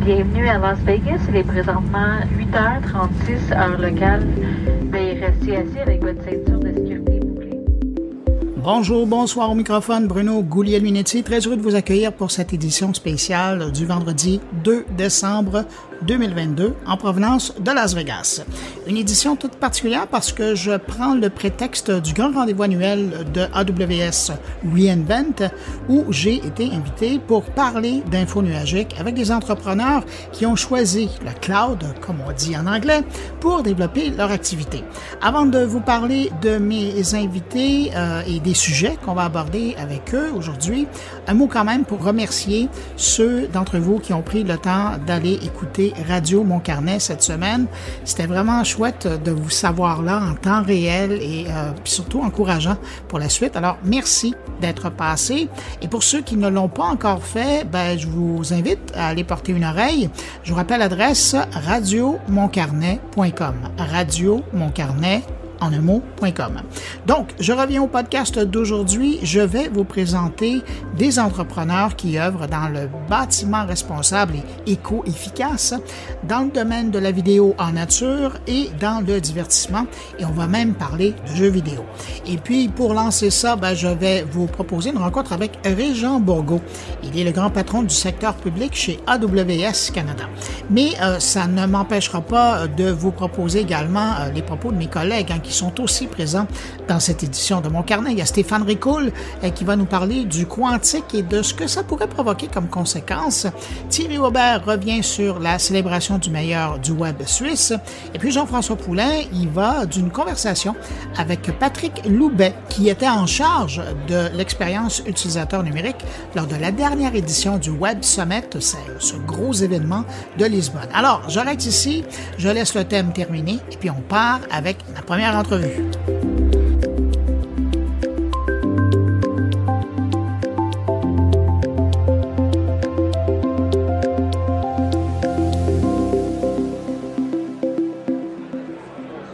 Bienvenue à Las Vegas. Il est présentement 8h36, heure locale. Veuillez rester assis avec votre ceinture de sécurité bouclée. Bonjour, bonsoir au microphone, Bruno Guglielminetti. Très heureux de vous accueillir pour cette édition spéciale du vendredi 2 décembre 2022 en provenance de Las Vegas. Une édition toute particulière parce que je prends le prétexte du grand rendez-vous annuel de AWS re:Invent où j'ai été invité pour parler d'info nuagique avec des entrepreneurs qui ont choisi le cloud, comme on dit en anglais, pour développer leur activité. Avant de vous parler de mes invités et des sujets qu'on va aborder avec eux aujourd'hui, un mot quand même pour remercier ceux d'entre vous qui ont pris le temps d'aller écouter Radio Mon Carnet cette semaine. C'était vraiment chouette de vous savoir là en temps réel et surtout encourageant pour la suite. Alors, merci d'être passé. Et pour ceux qui ne l'ont pas encore fait, je vous invite à aller porter une oreille. Je vous rappelle l'adresse radiomoncarnet.com. radiomoncarnet en un mot.com. Donc, je reviens au podcast d'aujourd'hui. Je vais vous présenter des entrepreneurs qui œuvrent dans le bâtiment responsable et éco-efficace, dans le domaine de la vidéo en nature et dans le divertissement. Et on va même parler de jeux vidéo. Et puis, pour lancer ça, je vais vous proposer une rencontre avec Régent Bourgault. Il est le grand patron du secteur public chez AWS Canada. Mais ça ne m'empêchera pas de vous proposer également les propos de mes collègues qui sont aussi présents dans cette édition de Mon Carnet. Il y a Stéphane Ricoul qui va nous parler du quantique et de ce que ça pourrait provoquer comme conséquence. Thierry Aubert revient sur la célébration du meilleur du web suisse. Et puis Jean-François Poulain, il va d'une conversation avec Patrick Loubet, qui était en charge de l'expérience utilisateur numérique lors de la dernière édition du Web Summit, ce gros événement de Lisbonne. Alors, j'arrête ici, je laisse le thème terminer et puis on part avec la première entrevue.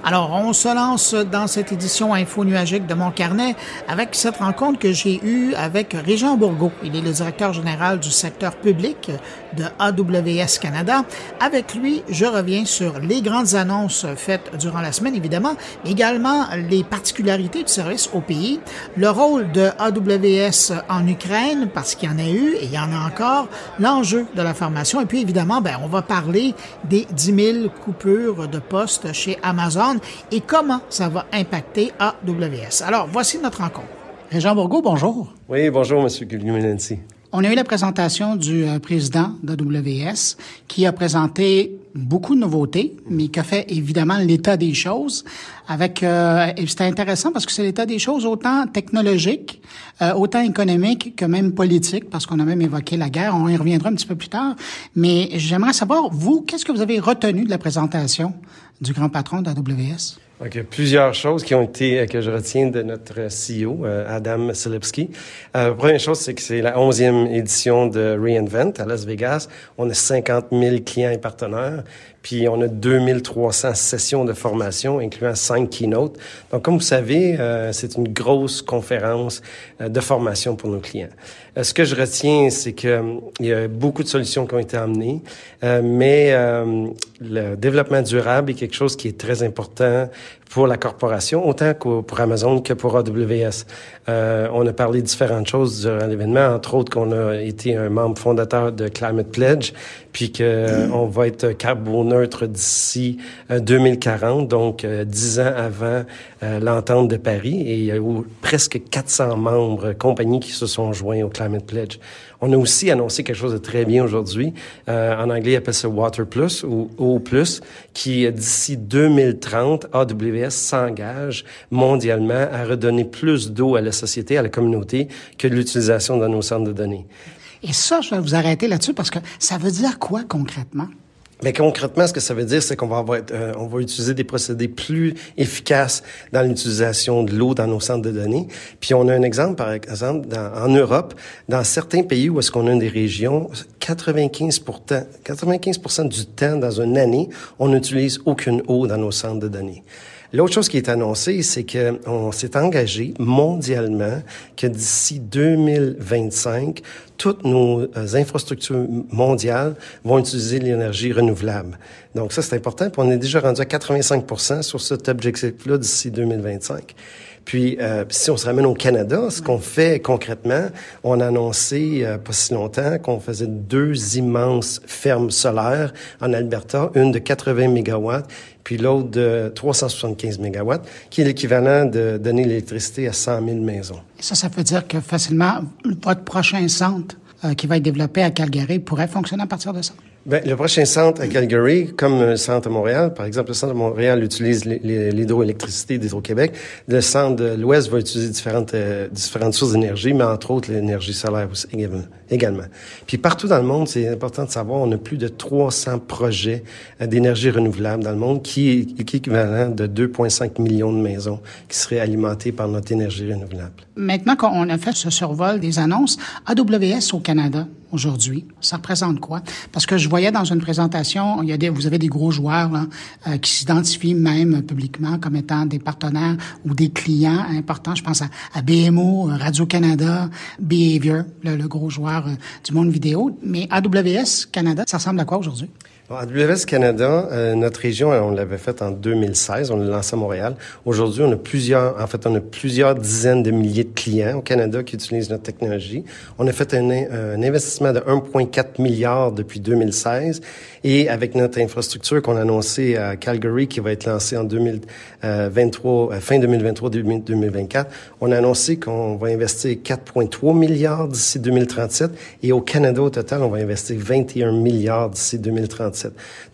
Alors, on se lance dans cette édition Info nuagique de Mon Carnet avec cette rencontre que j'ai eue avec Régent Bourgault. Il est le directeur général du secteur public de AWS Canada. Avec lui, je reviens sur les grandes annonces faites durant la semaine, évidemment, mais également les particularités du service au pays, le rôle de AWS en Ukraine, parce qu'il y en a eu et il y en a encore, l'enjeu de la formation, et puis évidemment, on va parler des 10 000 coupures de postes chez Amazon et comment ça va impacter AWS. Alors, voici notre rencontre. Régent Bourgault, bonjour. Oui, bonjour, M. Guglielminetti. On a eu la présentation du président d'AWS qui a présenté beaucoup de nouveautés, mais qui a fait évidemment l'état des choses avec et c'était intéressant parce que c'est l'état des choses autant technologique, autant économique que même politique, parce qu'on a même évoqué la guerre. On y reviendra un petit peu plus tard. Mais j'aimerais savoir, vous, qu'est-ce que vous avez retenu de la présentation du grand patron d'AWS? OK, plusieurs choses qui ont été que je retiens de notre CEO, Adam Selipsky. Première chose, c'est que c'est la 11e édition de re:Invent à Las Vegas. On a 50 000 clients et partenaires. Puis, on a 2300 sessions de formation, incluant 5 keynotes. Donc, comme vous savez, c'est une grosse conférence de formation pour nos clients. Ce que je retiens, c'est que il y a beaucoup de solutions qui ont été amenées, mais le développement durable est quelque chose qui est très important pour la corporation, autant que pour Amazon que pour AWS. On a parlé de différentes choses durant l'événement, entre autres qu'on a été un membre fondateur de Climate Pledge, puis qu'on va être carboneutre d'ici 2040, donc 10 ans avant l'entente de Paris. Et il y a eu presque 400 membres, compagnies qui se sont joints au Climate Pledge. On a aussi annoncé quelque chose de très bien aujourd'hui. En anglais, ils appellent ça Water Plus ou Eau Plus, qui d'ici 2030, AWS s'engage mondialement à redonner plus d'eau à la société, à la communauté, que de l'utilisation dans nos centres de données. Et ça, je vais vous arrêter là-dessus parce que ça veut dire quoi concrètement? Mais concrètement, ce que ça veut dire, c'est qu'on va on va utiliser des procédés plus efficaces dans l'utilisation de l'eau dans nos centres de données. Puis on a un exemple, par exemple, en Europe, dans certains pays où est-ce qu'on a des régions, 95% du temps dans une année, on n'utilise aucune eau dans nos centres de données. L'autre chose qui est annoncée, c'est qu'on s'est engagé mondialement que d'ici 2025, toutes nos infrastructures mondiales vont utiliser l'énergie renouvelable. Donc ça, c'est important. Puis on est déjà rendu à 85% sur cet objectif-là d'ici 2025. Puis, si on se ramène au Canada, ce qu'on fait concrètement, on a annoncé pas si longtemps qu'on faisait 2 immenses fermes solaires en Alberta, une de 80 mégawatts, puis l'autre de 375 mégawatts, qui est l'équivalent de donner l'électricité à 100 000 maisons. Et ça veut dire que facilement, votre prochain centre qui va être développé à Calgary pourrait fonctionner à partir de ça? Bien, le prochain centre à Calgary, comme le centre à Montréal, par exemple, le centre de Montréal utilise l'hydroélectricité d'Hydro-Québec. Le centre de l'Ouest va utiliser différentes sources d'énergie, mais entre autres l'énergie solaire aussi, également. Puis partout dans le monde, c'est important de savoir, on a plus de 300 projets d'énergie renouvelable dans le monde, qui est équivalent de 2,5 millions de maisons qui seraient alimentées par notre énergie renouvelable. Maintenant qu'on a fait ce survol des annonces, AWS au Canada, aujourd'hui, ça représente quoi? Parce que je voyais dans une présentation, vous avez des gros joueurs là, qui s'identifient même publiquement comme étant des partenaires ou des clients importants. Je pense à BMO, Radio-Canada, Behavior, le gros joueur du monde vidéo. Mais AWS Canada, ça ressemble à quoi aujourd'hui? Bon, AWS Canada, notre région, on l'avait faite en 2016, on l'a lancé à Montréal. Aujourd'hui, on a plusieurs dizaines de milliers de clients au Canada qui utilisent notre technologie. On a fait un investissement de 1,4 milliard depuis 2016 et avec notre infrastructure qu'on a annoncée à Calgary qui va être lancée en 2023, fin 2023, 2024, on a annoncé qu'on va investir 4,3 milliards d'ici 2037 et au Canada, au total, on va investir 21 milliards d'ici 2037.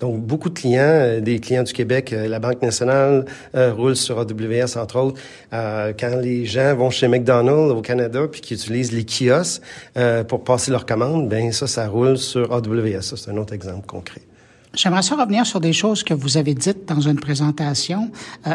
Donc, beaucoup de clients, des clients du Québec, la Banque nationale roule sur AWS, entre autres. Quand les gens vont chez McDonald's au Canada puis qui utilisent les kiosques pour passer leurs commandes, ben ça roule sur AWS. Ça, c'est un autre exemple concret. J'aimerais ça revenir sur des choses que vous avez dites dans une présentation,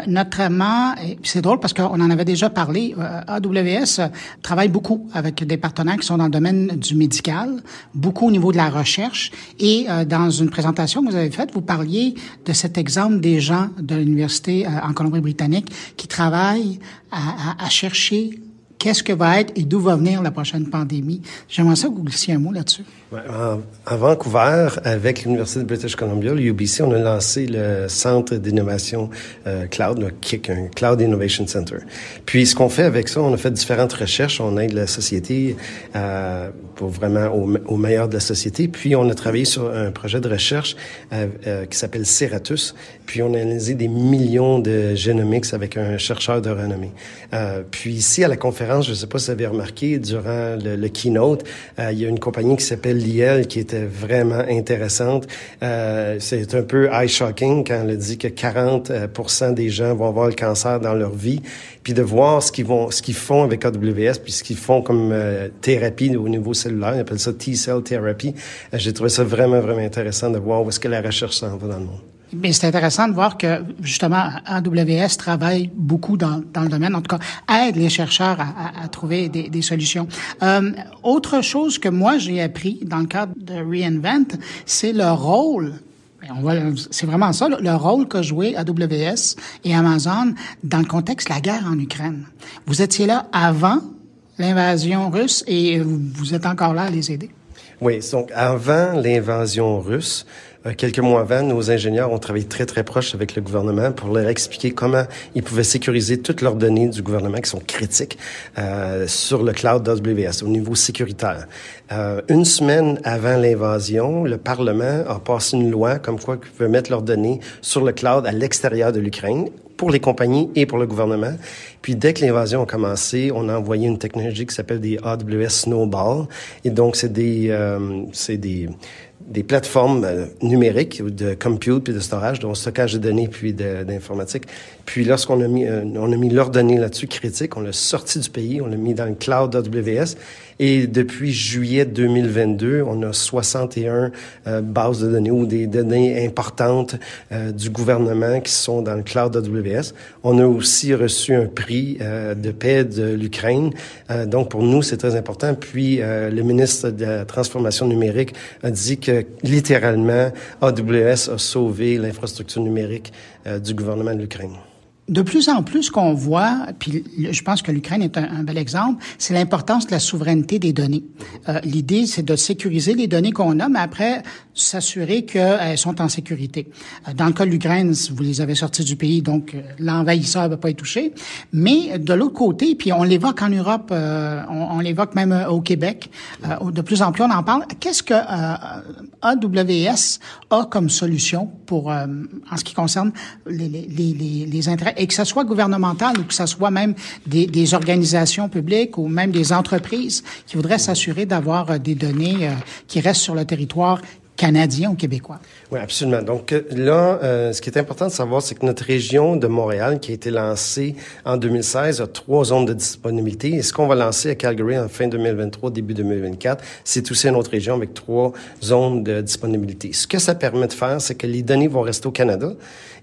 notamment, et c'est drôle parce qu'on en avait déjà parlé, AWS travaille beaucoup avec des partenaires qui sont dans le domaine du médical, beaucoup au niveau de la recherche, et dans une présentation que vous avez faite, vous parliez de cet exemple des gens de l'université en Colombie-Britannique qui travaillent à chercher qu'est-ce que va être et d'où va venir la prochaine pandémie. J'aimerais ça que vous glissiez un mot là-dessus. Ouais, à Vancouver, avec l'Université de British Columbia, le UBC, on a lancé le Centre d'innovation Cloud, le KIC, un Cloud Innovation Center. Puis, ce qu'on fait avec ça, on a fait différentes recherches. On aide la société pour vraiment au meilleur de la société. Puis, on a travaillé sur un projet de recherche qui s'appelle Ceratus. Puis, on a analysé des millions de génomics avec un chercheur de renommée. Puis, ici, à la conférence, je ne sais pas si vous avez remarqué, durant le keynote, il y a une compagnie qui s'appelle Liel qui était vraiment intéressante. C'est un peu eye-shocking quand elle dit que 40% des gens vont avoir le cancer dans leur vie. Puis de voir ce qu'ils font avec AWS, puis ce qu'ils font comme thérapie au niveau cellulaire, ils appellent ça T-cell therapy. J'ai trouvé ça vraiment, vraiment intéressant de voir où est-ce que la recherche s'en va dans le monde. Mais c'est intéressant de voir que, justement, AWS travaille beaucoup dans le domaine, en tout cas, aide les chercheurs à trouver des solutions. Autre chose que moi, j'ai appris dans le cadre de reInvent, c'est le rôle, c'est vraiment ça, le rôle qu'a joué AWS et Amazon dans le contexte de la guerre en Ukraine. Vous étiez là avant l'invasion russe et vous êtes encore là à les aider. Oui, donc avant l'invasion russe, quelques mois avant, nos ingénieurs ont travaillé très, très proche avec le gouvernement pour leur expliquer comment ils pouvaient sécuriser toutes leurs données du gouvernement qui sont critiques sur le cloud d'AWS au niveau sécuritaire. Une semaine avant l'invasion, le Parlement a passé une loi comme quoi ils pouvaient mettre leurs données sur le cloud à l'extérieur de l'Ukraine pour les compagnies et pour le gouvernement. Puis dès que l'invasion a commencé, on a envoyé une technologie qui s'appelle des AWS Snowball. Et donc, c'est des plateformes numériques de compute puis de storage, de stockage de données puis d'informatique. Puis lorsqu'on a mis leurs données là-dessus critiques, on l'a sorti du pays, on l'a mis dans le cloud AWS. Et depuis juillet 2022, on a 61 bases de données ou des données importantes du gouvernement qui sont dans le cloud AWS. On a aussi reçu un prix de paix de l'Ukraine. Donc, pour nous, c'est très important. Puis, le ministre de la Transformation numérique a dit que, littéralement, AWS a sauvé l'infrastructure numérique du gouvernement de l'Ukraine. De plus en plus, ce qu'on voit, puis je pense que l'Ukraine est un bel exemple, c'est l'importance de la souveraineté des données. L'idée, c'est de sécuriser les données qu'on a, mais après, s'assurer qu'elles sont en sécurité. Dans le cas de l'Ukraine, vous les avez sortis du pays, donc l'envahisseur ne va pas y toucher. Mais de l'autre côté, puis on l'évoque en Europe, on l'évoque même au Québec, de plus en plus on en parle. Qu'est-ce que AWS a comme solution pour, en ce qui concerne les intérêts, et que ce soit gouvernemental ou que ce soit même des organisations publiques ou même des entreprises qui voudraient s'assurer d'avoir des données qui restent sur le territoire canadien ou québécois? Oui, absolument. Donc là, ce qui est important de savoir, c'est que notre région de Montréal, qui a été lancée en 2016, a 3 zones de disponibilité. Et ce qu'on va lancer à Calgary en fin 2023, début 2024, c'est aussi une autre région avec 3 zones de disponibilité. Ce que ça permet de faire, c'est que les données vont rester au Canada.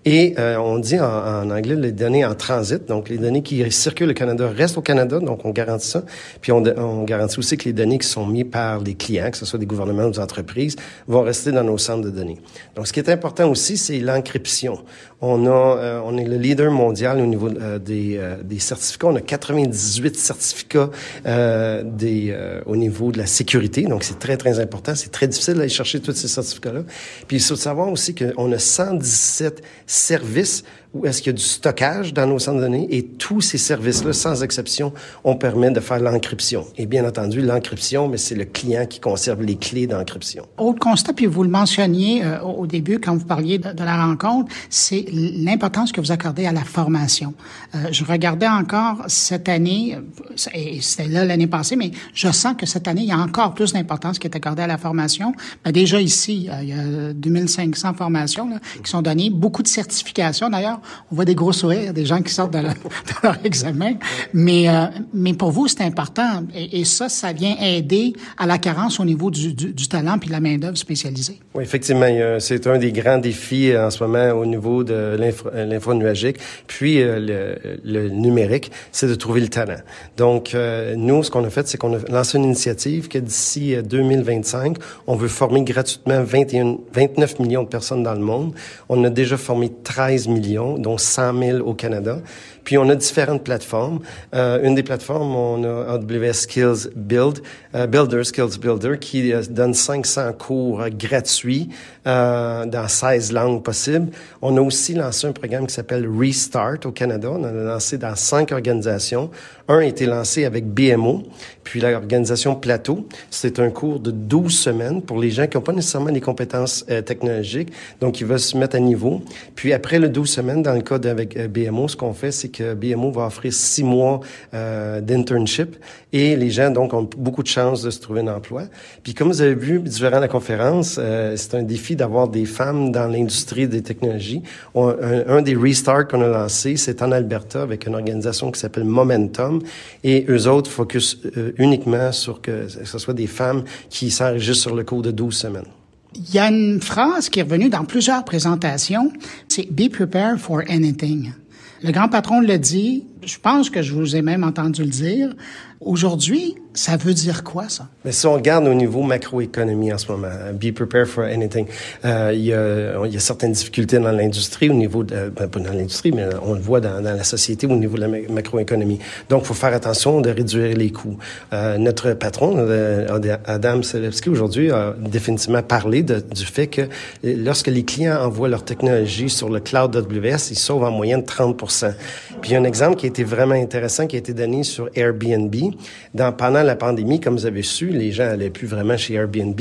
Et on dit en anglais les données en transit, donc les données qui circulent au Canada restent au Canada, donc on garantit ça. Puis on garantit aussi que les données qui sont mises par les clients, que ce soit des gouvernements ou des entreprises, vont rester dans nos centres de données. Donc ce qui est important aussi, c'est l'encryption. On est le leader mondial au niveau des certificats. On a 98 certificats au niveau de la sécurité. Donc c'est très très important. C'est très difficile d'aller chercher tous ces certificats-là. Puis il faut savoir aussi qu'on a 117 services où est-ce qu'il y a du stockage dans nos centres de données, et tous ces services-là, sans exception, on permet de faire l'encryption. Et bien entendu, l'encryption, mais c'est le client qui conserve les clés d'encryption. Autre constat, puis vous le mentionniez au début quand vous parliez de la rencontre, c'est l'importance que vous accordez à la formation. Je regardais encore cette année, et c'était là l'année passée, mais je sens que cette année, il y a encore plus d'importance qui est accordée à la formation. Déjà ici, il y a 2500 formations là, qui sont données, beaucoup de certifications d'ailleurs. On voit des gros sourires, des gens qui sortent de leur examen. Mais pour vous, c'est important. Et ça vient aider à la carence au niveau du talent puis de la main-d'œuvre spécialisée. Oui, effectivement. C'est un des grands défis en ce moment au niveau de l'info nuagique. Puis, le numérique, c'est de trouver le talent. Donc, nous, ce qu'on a fait, c'est qu'on a lancé une initiative que d'ici 2025, on veut former gratuitement 29 millions de personnes dans le monde. On a déjà formé 13 millions, dont 100 000 au Canada. Puis, on a différentes plateformes. Une des plateformes, on a AWS Skills Skills Builder, qui donne 500 cours gratuits dans 16 langues possibles. On a aussi lancé un programme qui s'appelle Restart au Canada. On l'a lancé dans 5 organisations. Un a été lancé avec BMO, puis l'organisation Plateau. C'est un cours de 12 semaines pour les gens qui n'ont pas nécessairement les compétences technologiques, donc ils veulent se mettre à niveau. Puis après le 12 semaines, dans le cas avec BMO, ce qu'on fait, c'est que BMO va offrir 6 mois d'internship, et les gens, donc, ont beaucoup de chances de se trouver un emploi. Puis comme vous avez vu durant la conférence, c'est un défi d'avoir des femmes dans l'industrie des technologies. Un des restarts qu'on a lancé, c'est en Alberta avec une organisation qui s'appelle Momentum, et eux autres focus uniquement sur que ce soit des femmes qui s'enregistrent sur le cours de 12 semaines. Il y a une phrase qui est revenue dans plusieurs présentations, c'est « Be prepared for anything ». Le grand patron l'a dit, je pense que je vous ai même entendu le dire. Aujourd'hui, ça veut dire quoi, ça? Mais si on regarde au niveau macroéconomie en ce moment, be prepared for anything, il y a certaines difficultés dans l'industrie au niveau pas dans l'industrie, mais on le voit dans la société au niveau de la macroéconomie. Donc, il faut faire attention de réduire les coûts. Notre patron, Adam Selipsky, aujourd'hui, a définitivement parlé du fait que lorsque les clients envoient leur technologie sur le cloud AWS, ils sauvent en moyenne 30%. Puis, il y a un exemple qui a été vraiment intéressant qui a été donné sur Airbnb. Pendant la pandémie, comme vous avez su, les gens n'allaient plus vraiment chez Airbnb.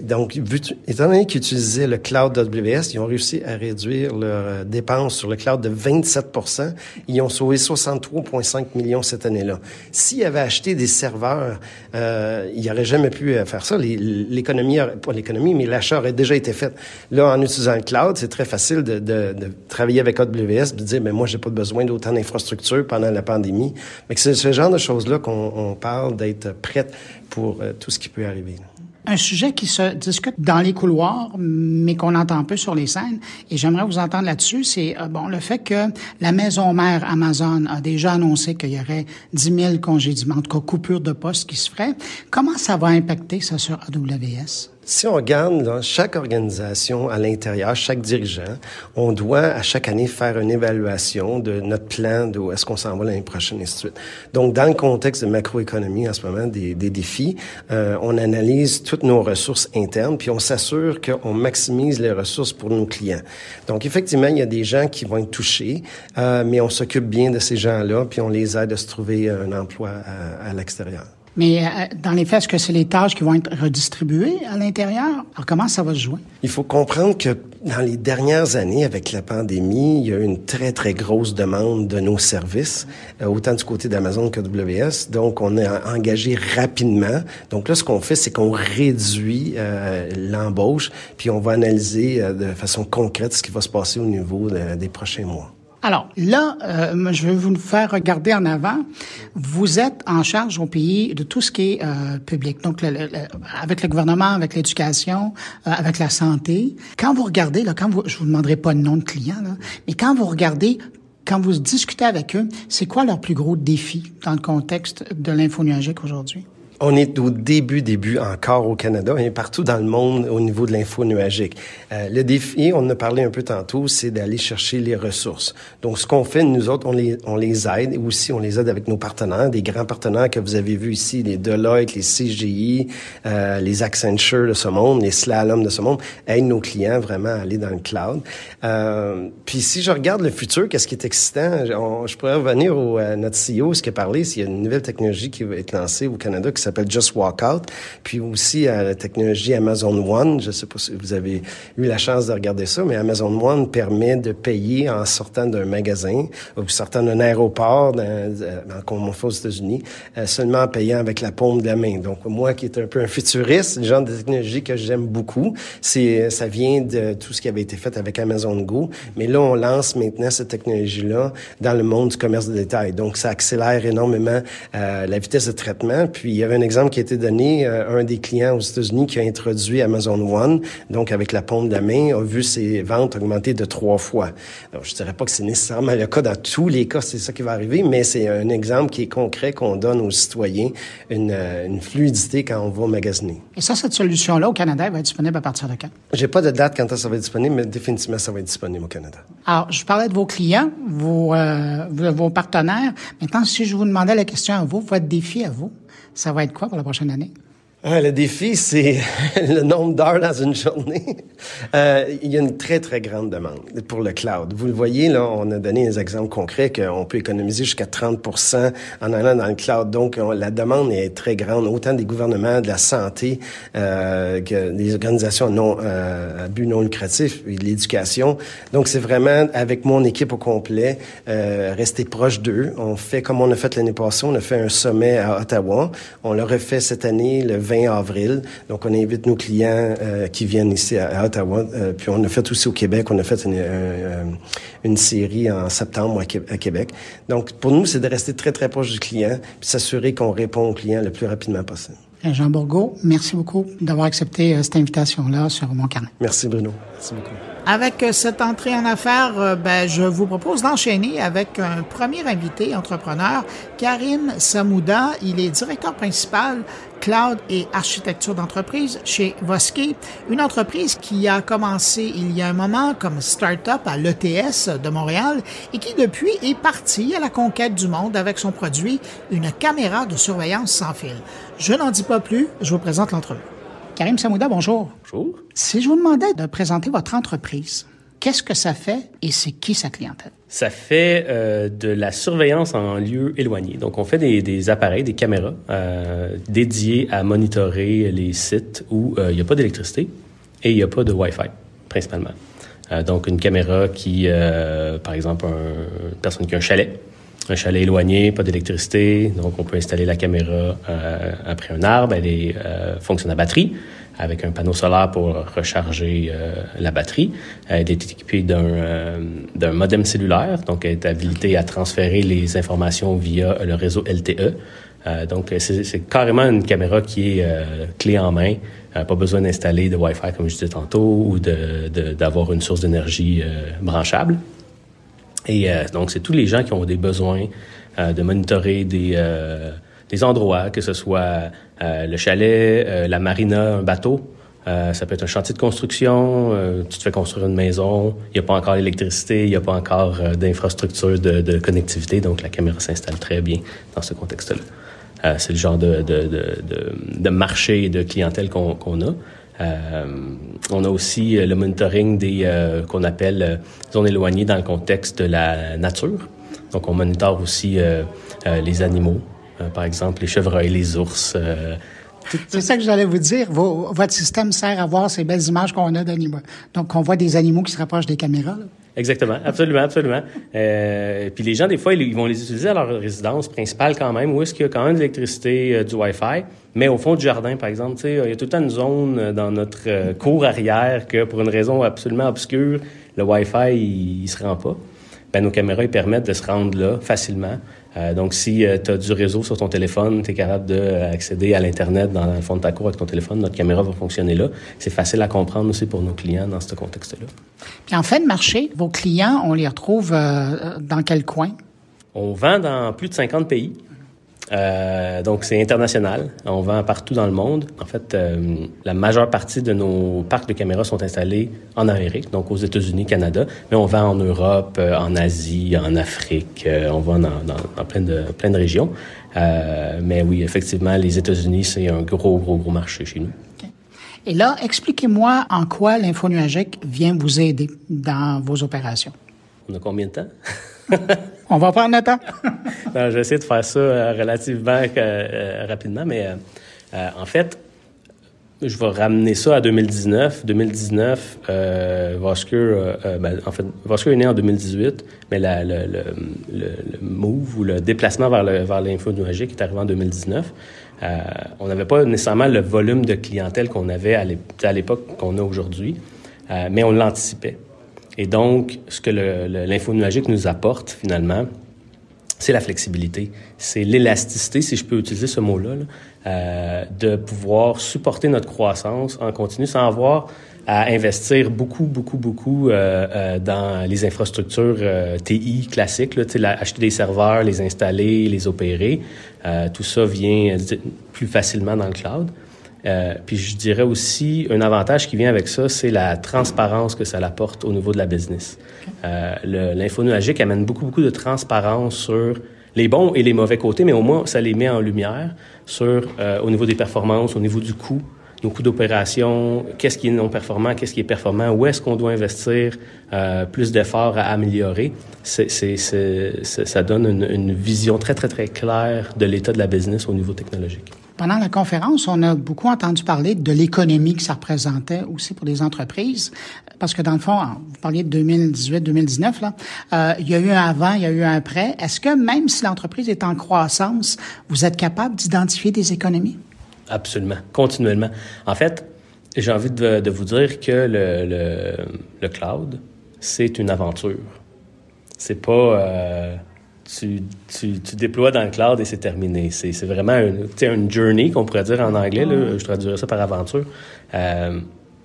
Donc, étant donné qu'ils utilisaient le cloud AWS, ils ont réussi à réduire leurs dépenses sur le cloud de 27%. Ils ont sauvé 63,5 millions cette année-là. S'ils avaient acheté des serveurs, ils n'auraient jamais pu faire ça. Pas l'économie, mais l'achat aurait déjà été fait. Là, en utilisant le cloud, c'est très facile de travailler avec AWS, de dire, mais moi, j'ai pas besoin d'autant d'infrastructures pendant la pandémie. Mais c'est ce genre de choses-là qu'on parle d'être prête pour tout ce qui peut arriver. Un sujet qui se discute dans les couloirs, mais qu'on entend peu sur les scènes, et j'aimerais vous entendre là-dessus, c'est le fait que la maison mère Amazon a déjà annoncé qu'il y aurait 10 000 congédiements, en tout cas coupures de postes qui se feraient. Comment ça va impacter ça sur AWS? Si on regarde là, chaque organisation à l'intérieur, chaque dirigeant, on doit à chaque année faire une évaluation de notre plan, d'où est-ce qu'on s'en va l'année prochaine, et ainsi de suite. Donc, dans le contexte de macroéconomie en ce moment, des défis, on analyse toutes nos ressources internes, puis on s'assure qu'on maximise les ressources pour nos clients. Donc, effectivement, il y a des gens qui vont être touchés, mais on s'occupe bien de ces gens-là, puis on les aide à se trouver un emploi à l'extérieur. Mais dans les faits, est-ce que c'est les tâches qui vont être redistribuées à l'intérieur? Alors, comment ça va se jouer? Il faut comprendre que dans les dernières années, avec la pandémie, il y a eu une très, très grosse demande de nos services, autant du côté d'Amazon que AWS. Donc, on a engagé rapidement. Donc là, ce qu'on fait, c'est qu'on réduit l'embauche, puis on va analyser de façon concrète ce qui va se passer au niveau des prochains mois. Alors, là, je vais vous faire regarder en avant. Vous êtes en charge au pays de tout ce qui est public. Donc, avec le gouvernement, avec l'éducation, avec la santé. Quand vous regardez, là, je vous demanderai pas le nom de client, là, mais quand vous regardez, quand vous discutez avec eux, c'est quoi leur plus gros défi dans le contexte de l'info nuagique aujourd'hui? On est au début encore au Canada et partout dans le monde au niveau de l'info nuagique. Le défi, on en a parlé un peu tantôt, c'est d'aller chercher les ressources. Donc, ce qu'on fait, nous autres, on les aide et aussi on les aide avec nos partenaires, des grands partenaires que vous avez vus ici, les Deloitte, les CGI, les Accenture de ce monde, les Slalom de ce monde, aident nos clients vraiment à aller dans le cloud. Puis, si je regarde le futur, qu'est-ce qui est excitant? Je pourrais revenir à notre CEO, ce qu'il a parlé, s'il y a une nouvelle technologie qui va être lancée au Canada qui s'appelle Just Walk Out, puis aussi la technologie Amazon One. Je ne sais pas si vous avez eu la chance de regarder ça, mais Amazon One permet de payer en sortant d'un magasin ou sortant d'un aéroport, comme on fait aux États-Unis, seulement en payant avec la paume de la main. Donc, moi qui est un peu un futuriste, le genre de technologie que j'aime beaucoup, ça vient de tout ce qui avait été fait avec Amazon Go, mais là, on lance maintenant cette technologie-là dans le monde du commerce de détail. Donc, ça accélère énormément la vitesse de traitement, puis il y avait un exemple qui a été donné, un des clients aux États-Unis qui a introduit Amazon One, donc avec la paume de la main, a vu ses ventes augmenter de 3 fois. Donc, je dirais pas que c'est nécessairement le cas dans tous les cas, c'est ça qui va arriver, mais c'est un exemple qui est concret qu'on donne aux citoyens, une fluidité quand on va magasiner. Et ça, cette solution-là au Canada, elle va être disponible à partir de quand? J'ai pas de date quand ça va être disponible, mais définitivement, ça va être disponible au Canada. Alors, je parlais de vos clients, vos partenaires. Maintenant, si je vous demandais la question à vous, votre défi à vous, ça va être quoi pour la prochaine année? Le défi, c'est le nombre d'heures dans une journée. Il y a une très, très grande demande pour le cloud. Vous le voyez, là, on a donné des exemples concrets qu'on peut économiser jusqu'à 30% en allant dans le cloud. Donc, la demande est très grande, autant des gouvernements, de la santé, que des organisations à but non lucratif, et de l'éducation. Donc, c'est vraiment, avec mon équipe au complet, rester proche d'eux. On fait comme on a fait l'année passée, on a fait un sommet à Ottawa. On l'a refait cette année, le 20 avril. Donc, on invite nos clients qui viennent ici à Ottawa. Puis, on a fait aussi au Québec. On a fait une série en septembre à Québec. Donc, pour nous, c'est de rester très, très proche du client puis s'assurer qu'on répond au client le plus rapidement possible. Jean Bourgault, merci beaucoup d'avoir accepté cette invitation-là sur Mon Carnet. Merci, Bruno. Merci beaucoup. Avec cette entrée en affaires, je vous propose d'enchaîner avec un premier invité entrepreneur, Karim Samouda. Il est directeur principal Cloud et architecture d'entreprise chez Voski, une entreprise qui a commencé il y a un moment comme start-up à l'ETS de Montréal et qui depuis est partie à la conquête du monde avec son produit, une caméra de surveillance sans fil. Je n'en dis pas plus, je vous présente l'entrevue. Karim Samouda, bonjour. Bonjour. Si je vous demandais de présenter votre entreprise, qu'est-ce que ça fait et c'est qui sa clientèle? Ça fait de la surveillance en lieu éloigné. Donc, on fait des appareils, des caméras dédiés à monitorer les sites où il n'y a pas d'électricité et il n'y a pas de Wi-Fi, principalement. Donc, une caméra qui, par exemple, une personne qui a un chalet éloigné, pas d'électricité, donc on peut installer la caméra après un arbre, elle fonctionne à batterie, avec un panneau solaire pour recharger la batterie. Elle est équipée d'un modem cellulaire, donc elle est habilitée à transférer les informations via le réseau LTE. Donc, c'est carrément une caméra qui est clé en main. Pas besoin d'installer de Wi-Fi, comme je disais tantôt, ou d'avoir une source d'énergie branchable. Et donc, c'est tous les gens qui ont des besoins de monitorer des endroits, que ce soit le chalet, la marina, un bateau, Ça peut être un chantier de construction, tu te fais construire une maison, il n'y a pas encore l'électricité, il n'y a pas encore d'infrastructure de connectivité, donc la caméra s'installe très bien dans ce contexte-là. C'est le genre de marché et de clientèle qu'on a. On a aussi le monitoring qu'on appelle zones éloignées dans le contexte de la nature. Donc, on monitore aussi les animaux, par exemple les chevreuils, les ours. C'est ça que j'allais vous dire. Votre système sert à voir ces belles images qu'on a d'animaux. Donc, on voit des animaux qui se rapprochent des caméras, là. Exactement, absolument. Puis les gens, des fois, ils vont les utiliser à leur résidence principale quand même, où est-ce qu'il y a quand même de l'électricité, du Wi-Fi. Mais au fond du jardin, par exemple, tu sais, il y a tout le temps une zone dans notre cour arrière que, pour une raison absolument obscure, le Wi-Fi, il se rend pas. Nos caméras, ils permettent de se rendre là facilement. Donc, si tu as du réseau sur ton téléphone, tu es capable d'accéder à l'Internet dans le fond de ta cour avec ton téléphone, notre caméra va fonctionner là. C'est facile à comprendre aussi pour nos clients dans ce contexte-là. Puis en fin de marché, vos clients, on les retrouve dans quel coin? On vend dans plus de 50 pays. Donc, c'est international. On vend partout dans le monde. En fait, la majeure partie de nos parcs de caméras sont installés en Amérique, donc aux États-Unis, Canada. Mais on vend en Europe, en Asie, en Afrique. On vend dans plein de régions. Mais oui, effectivement, les États-Unis, c'est un gros marché chez nous. Okay. Et là, expliquez-moi en quoi l'info nuagique vient vous aider dans vos opérations. On a combien de temps? On va prendre le temps. Non, je vais essayer de faire ça relativement rapidement, mais en fait, je vais ramener ça à 2019. 2019, Vosker est né en 2018, mais le move ou le déplacement vers l'info nuagique est arrivé en 2019. On n'avait pas nécessairement le volume de clientèle qu'on avait à l'époque qu'on a aujourd'hui, mais on l'anticipait. Et donc, ce que l'info nuagique nous apporte, finalement, c'est la flexibilité. C'est l'élasticité, si je peux utiliser ce mot-là, de pouvoir supporter notre croissance en continu sans avoir à investir beaucoup dans les infrastructures TI classiques, là, acheter des serveurs, les installer, les opérer. Tout ça vient plus facilement dans le cloud. Puis je dirais aussi, un avantage qui vient avec ça, c'est la transparence que ça apporte au niveau de la business. L'info nuagique amène beaucoup de transparence sur les bons et les mauvais côtés, mais au moins, ça les met en lumière au niveau des performances, au niveau du coût, nos coûts d'opération, qu'est-ce qui est non performant, qu'est-ce qui est performant, où est-ce qu'on doit investir plus d'efforts à améliorer. Ça donne une vision très claire de l'état de la business au niveau technologique. Pendant la conférence, on a beaucoup entendu parler de l'économie que ça représentait aussi pour les entreprises, parce que dans le fond, vous parliez de 2018-2019, là, il y a eu un avant, il y a eu un après. Est-ce que même si l'entreprise est en croissance, vous êtes capable d'identifier des économies? Absolument, continuellement. En fait, j'ai envie de vous dire que le cloud, c'est une aventure. C'est pas... Tu déploies dans le cloud et c'est terminé. C'est vraiment une journey, qu'on pourrait dire en anglais. Là, je traduirais ça par aventure.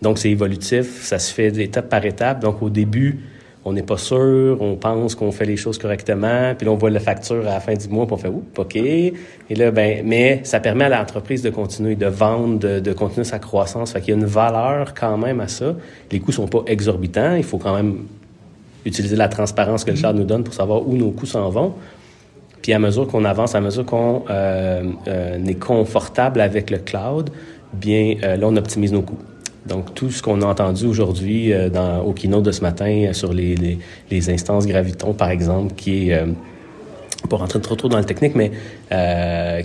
Donc, c'est évolutif. Ça se fait d'étape par étape. Donc, au début, on n'est pas sûr. On pense qu'on fait les choses correctement. Puis là, on voit la facture à la fin du mois puis on fait « Oups, OK ». Et là, mais ça permet à l'entreprise de continuer, de vendre, de continuer sa croissance. Fait qu'il y a une valeur quand même à ça. Les coûts sont pas exorbitants. Il faut quand même utiliser la transparence que le cloud nous donne pour savoir où nos coûts s'en vont. Puis à mesure qu'on avance, à mesure qu'on est confortable avec le cloud, bien là, on optimise nos coûts. Donc, tout ce qu'on a entendu aujourd'hui au keynote de ce matin sur les instances Graviton, par exemple, qui est, pas rentrer trop dans le technique, mais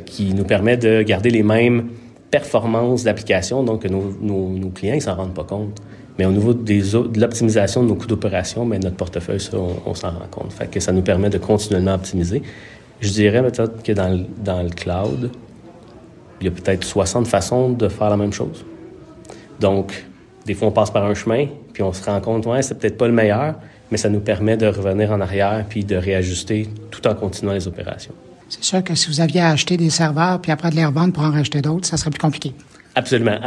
qui nous permet de garder les mêmes performances d'application, donc que nos clients, ils s'en rendent pas compte. Mais au niveau de l'optimisation de nos coûts d'opération, bien, notre portefeuille, ça, on s'en rend compte. Fait que ça nous permet de continuellement optimiser. Je dirais peut-être que dans le cloud, il y a peut-être 60 façons de faire la même chose. Donc, des fois, on passe par un chemin, puis on se rend compte, ouais, c'est peut-être pas le meilleur, mais ça nous permet de revenir en arrière puis de réajuster tout en continuant les opérations. C'est sûr que si vous aviez acheté des serveurs puis après de les revendre pour en racheter d'autres, ça serait plus compliqué. Absolument,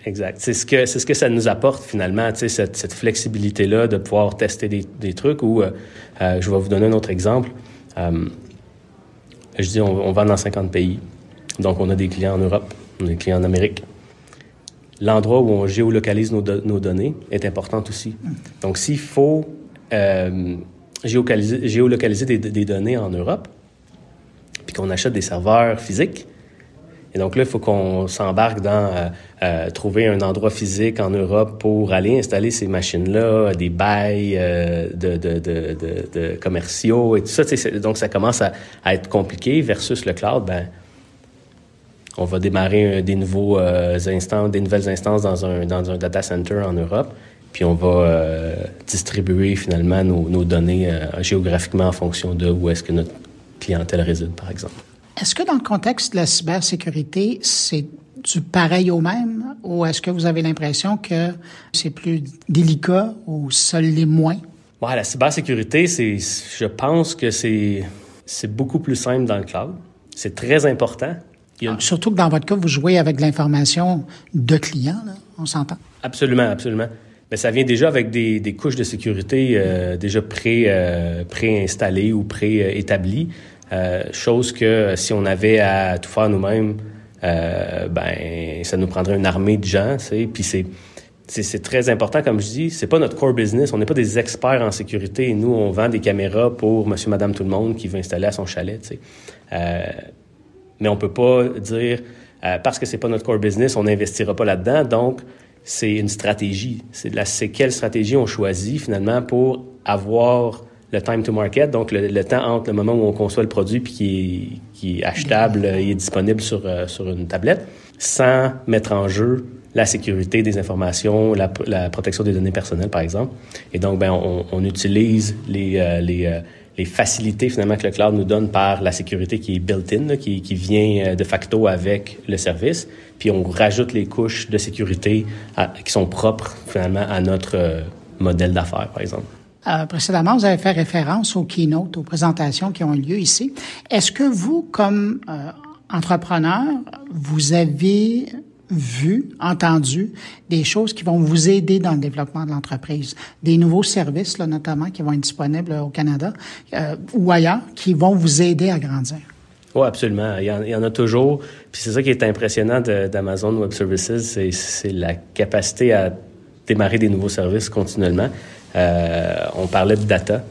exact. C'est ce que ça nous apporte finalement, tu sais, cette flexibilité-là de pouvoir tester des trucs. Ou je vais vous donner un autre exemple. Je dis, on vend dans 50 pays, donc on a des clients en Europe, on a des clients en Amérique. l'endroit où on géolocalise nos données est important aussi. Donc, s'il faut géolocaliser des données en Europe, puis qu'on achète des serveurs physiques, et donc là, il faut qu'on s'embarque dans trouver un endroit physique en Europe pour aller installer ces machines-là, des bails de commerciaux et tout ça. Donc, ça commence à être compliqué versus le cloud. On va démarrer des nouvelles instances dans un data center en Europe, puis on va distribuer finalement nos données géographiquement en fonction de où est-ce que notre clientèle réside, par exemple. Est-ce que dans le contexte de la cybersécurité, c'est du pareil au même, ou est-ce que vous avez l'impression que c'est plus délicat ou ça l'est moins? Ouais, la cybersécurité, je pense que c'est beaucoup plus simple dans le cloud. C'est très important. Surtout que dans votre cas, vous jouez avec de l'information de clients, là, on s'entend? Absolument, absolument. Mais ça vient déjà avec des couches de sécurité déjà préinstallées ou préétablies. Chose que si on avait à tout faire nous-mêmes, ça nous prendrait une armée de gens, tu sais. Puis c'est très important, comme je dis, c'est pas notre core business. On n'est pas des experts en sécurité. Nous, on vend des caméras pour monsieur, madame, tout le monde qui veut installer à son chalet, tu sais. Mais on peut pas dire, parce que c'est pas notre core business, on n'investira pas là-dedans. Donc, c'est une stratégie. C'est quelle stratégie on choisit, finalement, pour avoir le time to market, donc le temps entre le moment où on conçoit le produit puis qui est achetable et est disponible sur une tablette, sans mettre en jeu la sécurité des informations, la protection des données personnelles, par exemple. Et donc, on utilise les facilités, finalement, que le cloud nous donne par la sécurité qui est built-in, qui vient de facto avec le service. Puis, on rajoute les couches de sécurité qui sont propres, finalement, à notre modèle d'affaires, par exemple. Précédemment, vous avez fait référence aux keynotes, aux présentations qui ont eu lieu ici. Est-ce que vous, comme entrepreneur, vous avez entendu des choses qui vont vous aider dans le développement de l'entreprise, des nouveaux services, là, notamment, qui vont être disponibles au Canada ou ailleurs, qui vont vous aider à grandir? Oui, absolument. Il y en a toujours. Puis c'est ça qui est impressionnant d'Amazon Web Services, c'est la capacité à démarrer des nouveaux services continuellement. On parlait de data,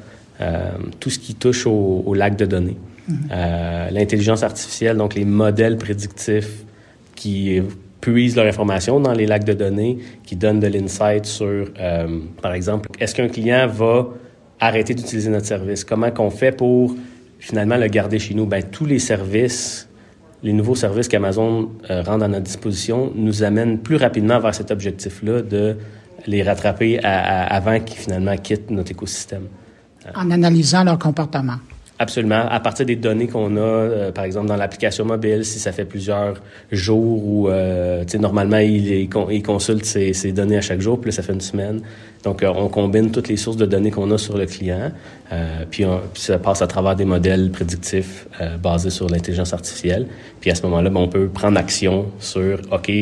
tout ce qui touche au lac de données. L'intelligence artificielle, donc les modèles prédictifs qui puisent leur information dans les lacs de données, qui donnent de l'insight sur, par exemple, est-ce qu'un client va arrêter d'utiliser notre service? Comment qu'on fait pour finalement le garder chez nous? Tous les services, les nouveaux services qu'Amazon rend à notre disposition nous amènent plus rapidement vers cet objectif-là de les rattraper avant qu'ils finalement quittent notre écosystème. En analysant leur comportement. Absolument. À partir des données qu'on a, par exemple, dans l'application mobile, si ça fait plusieurs jours ou, normalement, il consulte ses données à chaque jour, puis là, ça fait une semaine. Donc, on combine toutes les sources de données qu'on a sur le client, puis ça passe à travers des modèles prédictifs basés sur l'intelligence artificielle. Puis à ce moment-là, on peut prendre action sur, OK,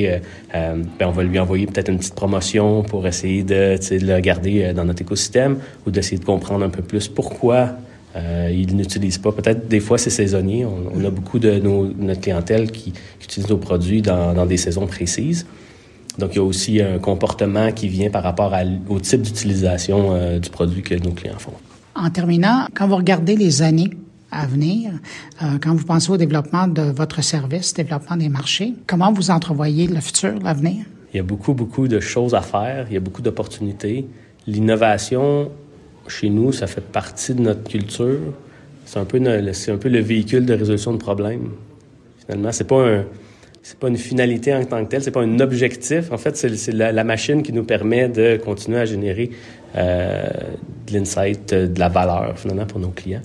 on va lui envoyer peut-être une petite promotion pour essayer de le garder dans notre écosystème ou d'essayer de comprendre un peu plus pourquoi ils n'utilisent pas. Peut-être des fois, c'est saisonnier. On a beaucoup de notre clientèle qui utilise nos produits dans des saisons précises. Donc, il y a aussi un comportement qui vient par rapport au type d'utilisation du produit que nos clients font. En terminant, quand vous regardez les années à venir, quand vous pensez au développement de votre service, développement des marchés, comment vous entrevoyez le futur, l'avenir? Il y a beaucoup, beaucoup de choses à faire. Il y a beaucoup d'opportunités. L'innovation, chez nous, ça fait partie de notre culture. C'est un peu le véhicule de résolution de problèmes. Finalement, c'est pas une finalité en tant que telle, c'est pas un objectif. En fait, c'est la machine qui nous permet de continuer à générer de l'insight, de la valeur, finalement, pour nos clients.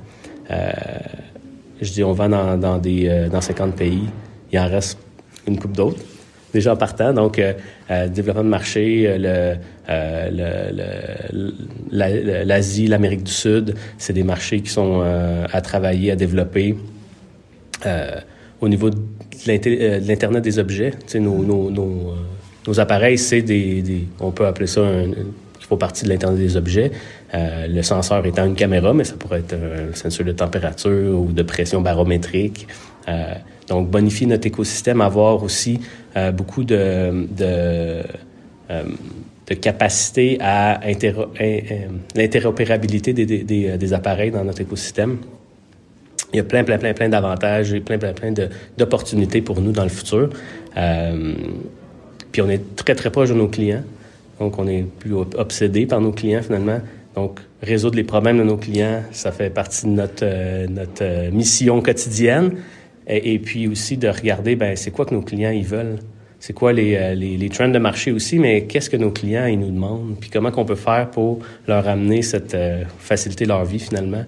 Je dis, on vend dans 50 pays. Il en reste une couple d'autres, déjà en partant. Donc, développement de marché, l'Asie, l'Amérique du Sud, c'est des marchés qui sont à travailler, à développer. Au niveau de l'Internet des objets, nos appareils, c'est on peut appeler ça qui font partie de l'Internet des objets. Le senseur étant une caméra, mais ça pourrait être un senseur de température ou de pression barométrique. Donc, bonifier notre écosystème, avoir aussi beaucoup de capacité à l'interopérabilité des appareils dans notre écosystème. Il y a plein d'avantages et plein d'opportunités pour nous dans le futur. Puis on est très proche de nos clients. Donc, on est plus obsédé par nos clients, finalement. Donc, résoudre les problèmes de nos clients, ça fait partie de notre mission quotidienne. Et puis aussi de regarder, c'est quoi que nos clients, ils veulent. C'est quoi les trends de marché aussi, mais qu'est-ce que nos clients, ils nous demandent? Puis comment qu'on peut faire pour leur amener faciliter leur vie, finalement.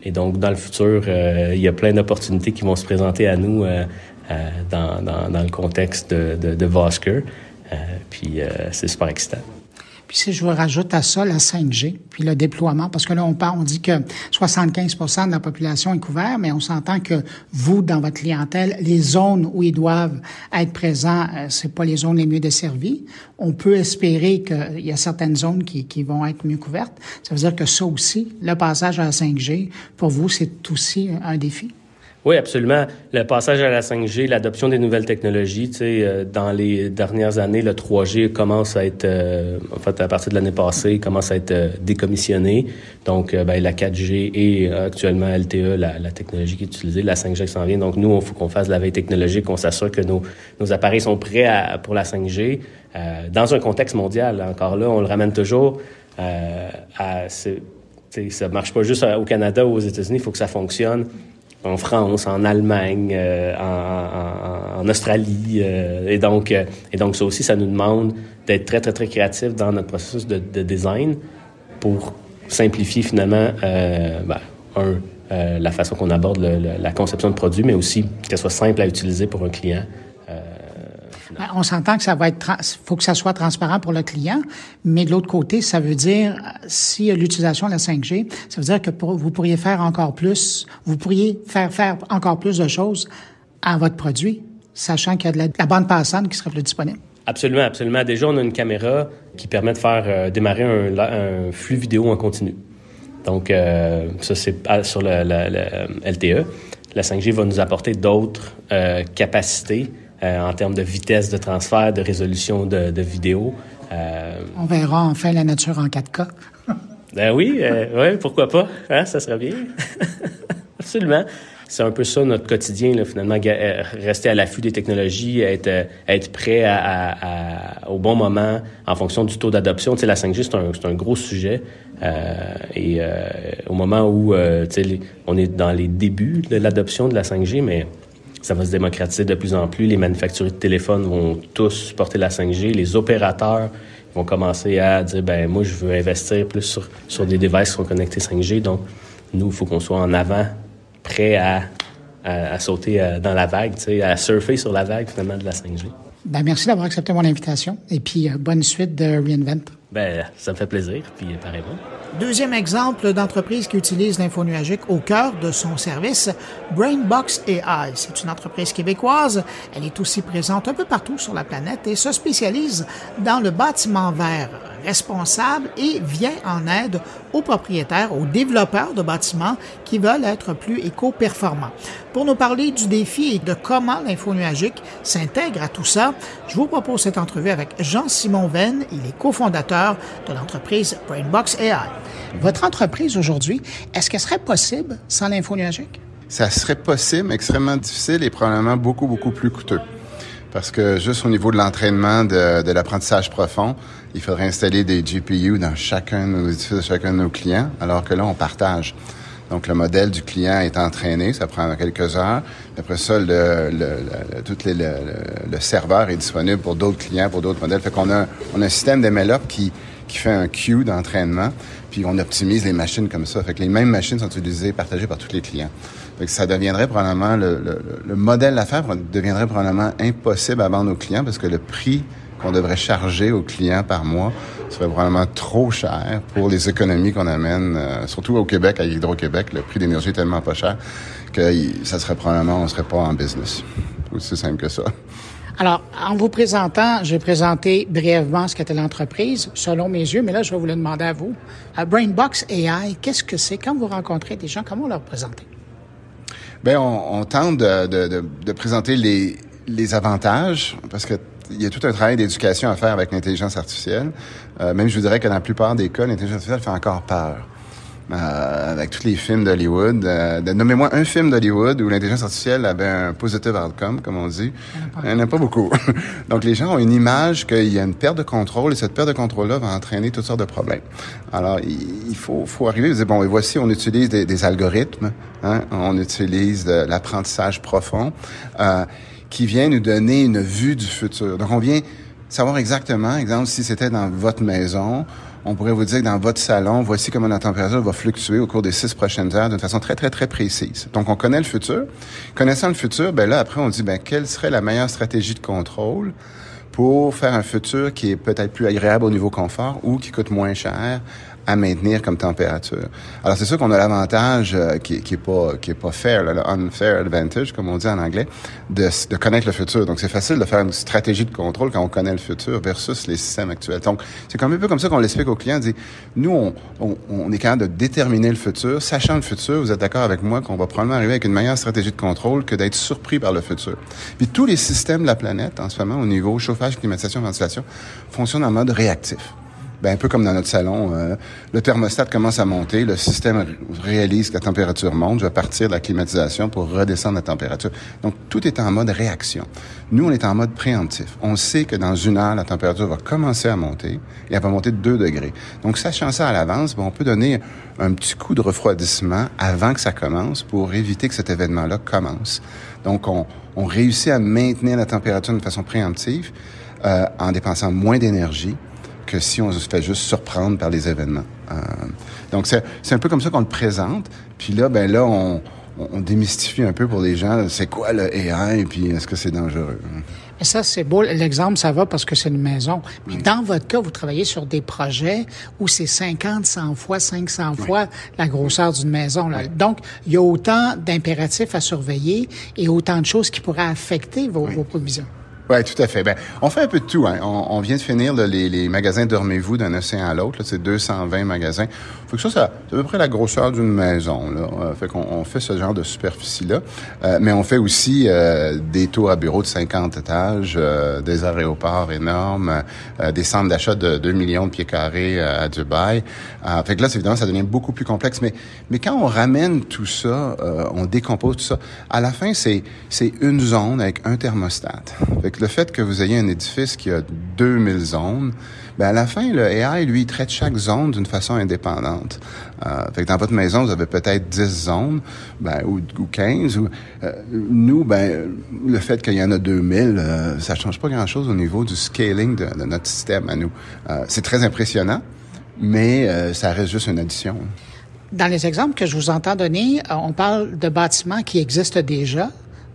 Et donc, dans le futur, il y a plein d'opportunités qui vont se présenter à nous dans le contexte de Vosker. Puis c'est super excitant. Puis si je rajoute à ça la 5G, puis le déploiement, parce que là, on dit que 75% de la population est couverte, mais on s'entend que vous, dans votre clientèle, les zones où ils doivent être présents, c'est pas les zones les mieux desservies. On peut espérer qu'il y a certaines zones qui vont être mieux couvertes. Ça veut dire que ça aussi, le passage à la 5G, pour vous, c'est aussi un défi? Oui, absolument. Le passage à la 5G, l'adoption des nouvelles technologies, dans les dernières années, le 3G commence à être, à partir de l'année passée, commence à être décommissionné. Donc, la 4G et actuellement LTE, la technologie qui est utilisée, la 5G qui s'en vient. Donc, nous, il faut qu'on fasse la veille technologique, qu'on s'assure que nos appareils sont prêts pour la 5G. Dans un contexte mondial, encore là, on le ramène toujours ça marche pas juste au Canada ou aux États-Unis, il faut que ça fonctionne en France, en Allemagne, en Australie. Et donc, ça aussi, ça nous demande d'être très créatifs dans notre processus de design pour simplifier finalement, la façon qu'on aborde la conception de produits, mais aussi qu'elle soit simple à utiliser pour un client. On s'entend que ça va faut que ça soit transparent pour le client, mais de l'autre côté, ça veut dire, s'il y a l'utilisation de la 5G, ça veut dire que vous pourriez faire encore plus, vous pourriez faire encore plus de choses à votre produit, sachant qu'il y a de la bande passante qui serait plus disponible. Absolument. Déjà, on a une caméra qui permet de faire démarrer un flux vidéo en continu. Donc, ça, c'est sur le LTE. La 5G va nous apporter d'autres capacités en termes de vitesse de transfert, de résolution de vidéo. On verra enfin la nature en 4K. Oui, pourquoi pas? Ça serait bien. Absolument. C'est un peu ça notre quotidien, là, finalement, rester à l'affût des technologies, être prêt au bon moment en fonction du taux d'adoption. Tu sais, la 5G, c'est un gros sujet. Au moment où on est dans les débuts de l'adoption de la 5G, mais ça va se démocratiser de plus en plus. Les manufacturiers de téléphones vont tous supporter la 5G. Les opérateurs vont commencer à dire, moi, je veux investir plus sur des devices qui sont connectés 5G. Donc, nous, il faut qu'on soit en avant, prêt à sauter dans la vague, à surfer sur la vague, finalement, de la 5G. Merci d'avoir accepté mon invitation. Et puis, bonne suite de Reinvent. Ça me fait plaisir, puis pareillement. Deuxième exemple d'entreprise qui utilise l'info nuagique au cœur de son service, Brainbox AI. C'est une entreprise québécoise. Elle est aussi présente un peu partout sur la planète et se spécialise dans le bâtiment vert responsable et vient en aide aux propriétaires, aux développeurs de bâtiments qui veulent être plus éco-performants. Pour nous parler du défi et de comment l'info nuagique s'intègre à tout ça, je vous propose cette entrevue avec Jean-Simon Venn. Il est cofondateur de l'entreprise Brainbox AI. Votre entreprise aujourd'hui, est-ce qu'elle serait possible sans l'info nuagique? Ça serait possible, mais extrêmement difficile et probablement beaucoup plus coûteux. Parce que juste au niveau de l'entraînement de l'apprentissage profond, il faudrait installer des GPU dans chacun de nos édifices, de chacun de nos clients, alors que là, on partage. Donc, le modèle du client est entraîné, ça prend quelques heures. Après ça, le serveur est disponible pour d'autres clients, pour d'autres modèles. Fait qu'on a un système d'MLOps qui fait un queue d'entraînement, puis on optimise les machines comme ça. Fait que les mêmes machines sont utilisées, partagées par tous les clients. Fait que ça deviendrait probablement, le modèle d'affaires deviendrait probablement impossible à vendre aux clients parce que le prix qu'on devrait charger aux clients par mois serait probablement trop cher pour les économies qu'on amène, surtout au Québec, à Hydro-Québec. Le prix d'énergie est tellement pas cher que ça serait probablement, on serait pas en business. Aussi simple que ça. Alors, en vous présentant, j'ai présenté brièvement ce qu'était l'entreprise, selon mes yeux, mais là, je vais vous le demander à vous. Brainbox AI, qu'est-ce que c'est? Quand vous rencontrez des gens, comment vous leur présentez? Ben, on tente de présenter les avantages, parce que il y a tout un travail d'éducation à faire avec l'intelligence artificielle. Même je vous dirais que dans la plupart des cas, l'intelligence artificielle fait encore peur. Avec tous les films d'Hollywood. Nommez-moi un film d'Hollywood où l'intelligence artificielle avait un positive outcome, comme on dit. Il n'y en a pas beaucoup. Donc, les gens ont une image qu'il y a une perte de contrôle et cette perte de contrôle-là va entraîner toutes sortes de problèmes. Alors, il faut arriver à dire, bon, et voici, on utilise des algorithmes, hein, on utilise de l'apprentissage profond, qui vient nous donner une vue du futur. Donc, on vient savoir exactement, exemple, si c'était dans votre maison, on pourrait vous dire que dans votre salon, voici comment la température va fluctuer au cours des 6 prochaines heures d'une façon très, très, très précise. Donc, on connaît le futur. Connaissant le futur, ben là, après, on dit, ben, quelle serait la meilleure stratégie de contrôle pour faire un futur qui est peut-être plus agréable au niveau confort ou qui coûte moins cher à maintenir comme température. Alors, c'est sûr qu'on a l'avantage qui est pas fair, là, le unfair advantage, comme on dit en anglais, de connaître le futur. Donc, c'est facile de faire une stratégie de contrôle quand on connaît le futur versus les systèmes actuels. Donc, c'est comme un peu comme ça qu'on l'explique aux clients. On dit, nous, on est capable de déterminer le futur. Sachant le futur, vous êtes d'accord avec moi qu'on va probablement arriver avec une meilleure stratégie de contrôle que d'être surpris par le futur. Puis, tous les systèmes de la planète, en ce moment, au niveau chauffage, climatisation, ventilation, fonctionnent en mode réactif. Ben, un peu comme dans notre salon, le thermostat commence à monter, le système réalise que la température monte, je vais partir de la climatisation pour redescendre la température. Donc, tout est en mode réaction. Nous, on est en mode préemptif. On sait que dans 1 heure, la température va commencer à monter et elle va monter de 2 degrés. Donc, sachant ça à l'avance, ben, on peut donner un petit coup de refroidissement avant que ça commence pour éviter que cet événement-là commence. Donc, on réussit à maintenir la température de façon préemptive en dépensant moins d'énergie que si on se fait juste surprendre par les événements. Donc, c'est un peu comme ça qu'on le présente. Puis là, on démystifie un peu pour les gens, c'est quoi le AI, puis est-ce que c'est dangereux? Mais ça, c'est beau. L'exemple, ça va parce que c'est une maison. Mais dans votre cas, vous travaillez sur des projets où c'est 50, 100 fois, 500 fois la grosseur d'une maison. Là. Donc, il y a autant d'impératifs à surveiller et autant de choses qui pourraient affecter vos provisions. Oui, tout à fait. Ben, on fait un peu de tout. Hein. On vient de finir là, les magasins Dormez-vous d'un océan à l'autre. Là, c'est 220 magasins. Fait que ça, c'est à peu près la grosseur d'une maison. Là. Fait qu'on fait ce genre de superficie-là. Mais on fait aussi des tours à bureaux de 50 étages, des aéroports énormes, des centres d'achat de 2 millions de pieds carrés à Dubaï. Fait que là, évidemment, ça devient beaucoup plus complexe. Mais quand on ramène tout ça, on décompose tout ça, à la fin, c'est une zone avec un thermostat. Fait que le fait que vous ayez un édifice qui a 2000 zones, ben à la fin, le AI, lui, traite chaque zone d'une façon indépendante. Fait que dans votre maison, vous avez peut-être 10 zones, ou 15. Nous, le fait qu'il y en a 2000, ça change pas grand-chose au niveau du scaling de notre système à nous. C'est très impressionnant, mais ça reste juste une addition. Dans les exemples que je vous entends donner, on parle de bâtiments qui existent déjà,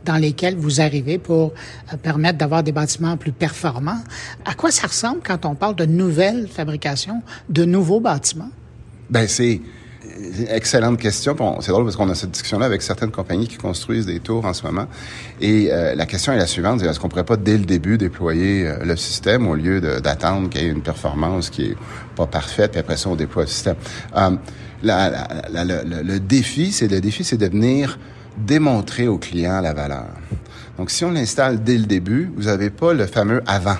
dans lesquels vous arrivez pour permettre d'avoir des bâtiments plus performants. À quoi ça ressemble quand on parle de nouvelles fabrications, de nouveaux bâtiments? Ben, c'est une excellente question. Bon, c'est drôle parce qu'on a cette discussion-là avec certaines compagnies qui construisent des tours en ce moment. Et la question est la suivante, est-ce qu'on pourrait pas dès le début déployer le système au lieu d'attendre qu'il y ait une performance qui est pas parfaite, puis après ça, on déploie le système. Le défi, c'est de venir démontrer au client la valeur. Donc, si on l'installe dès le début, vous n'avez pas le fameux avant.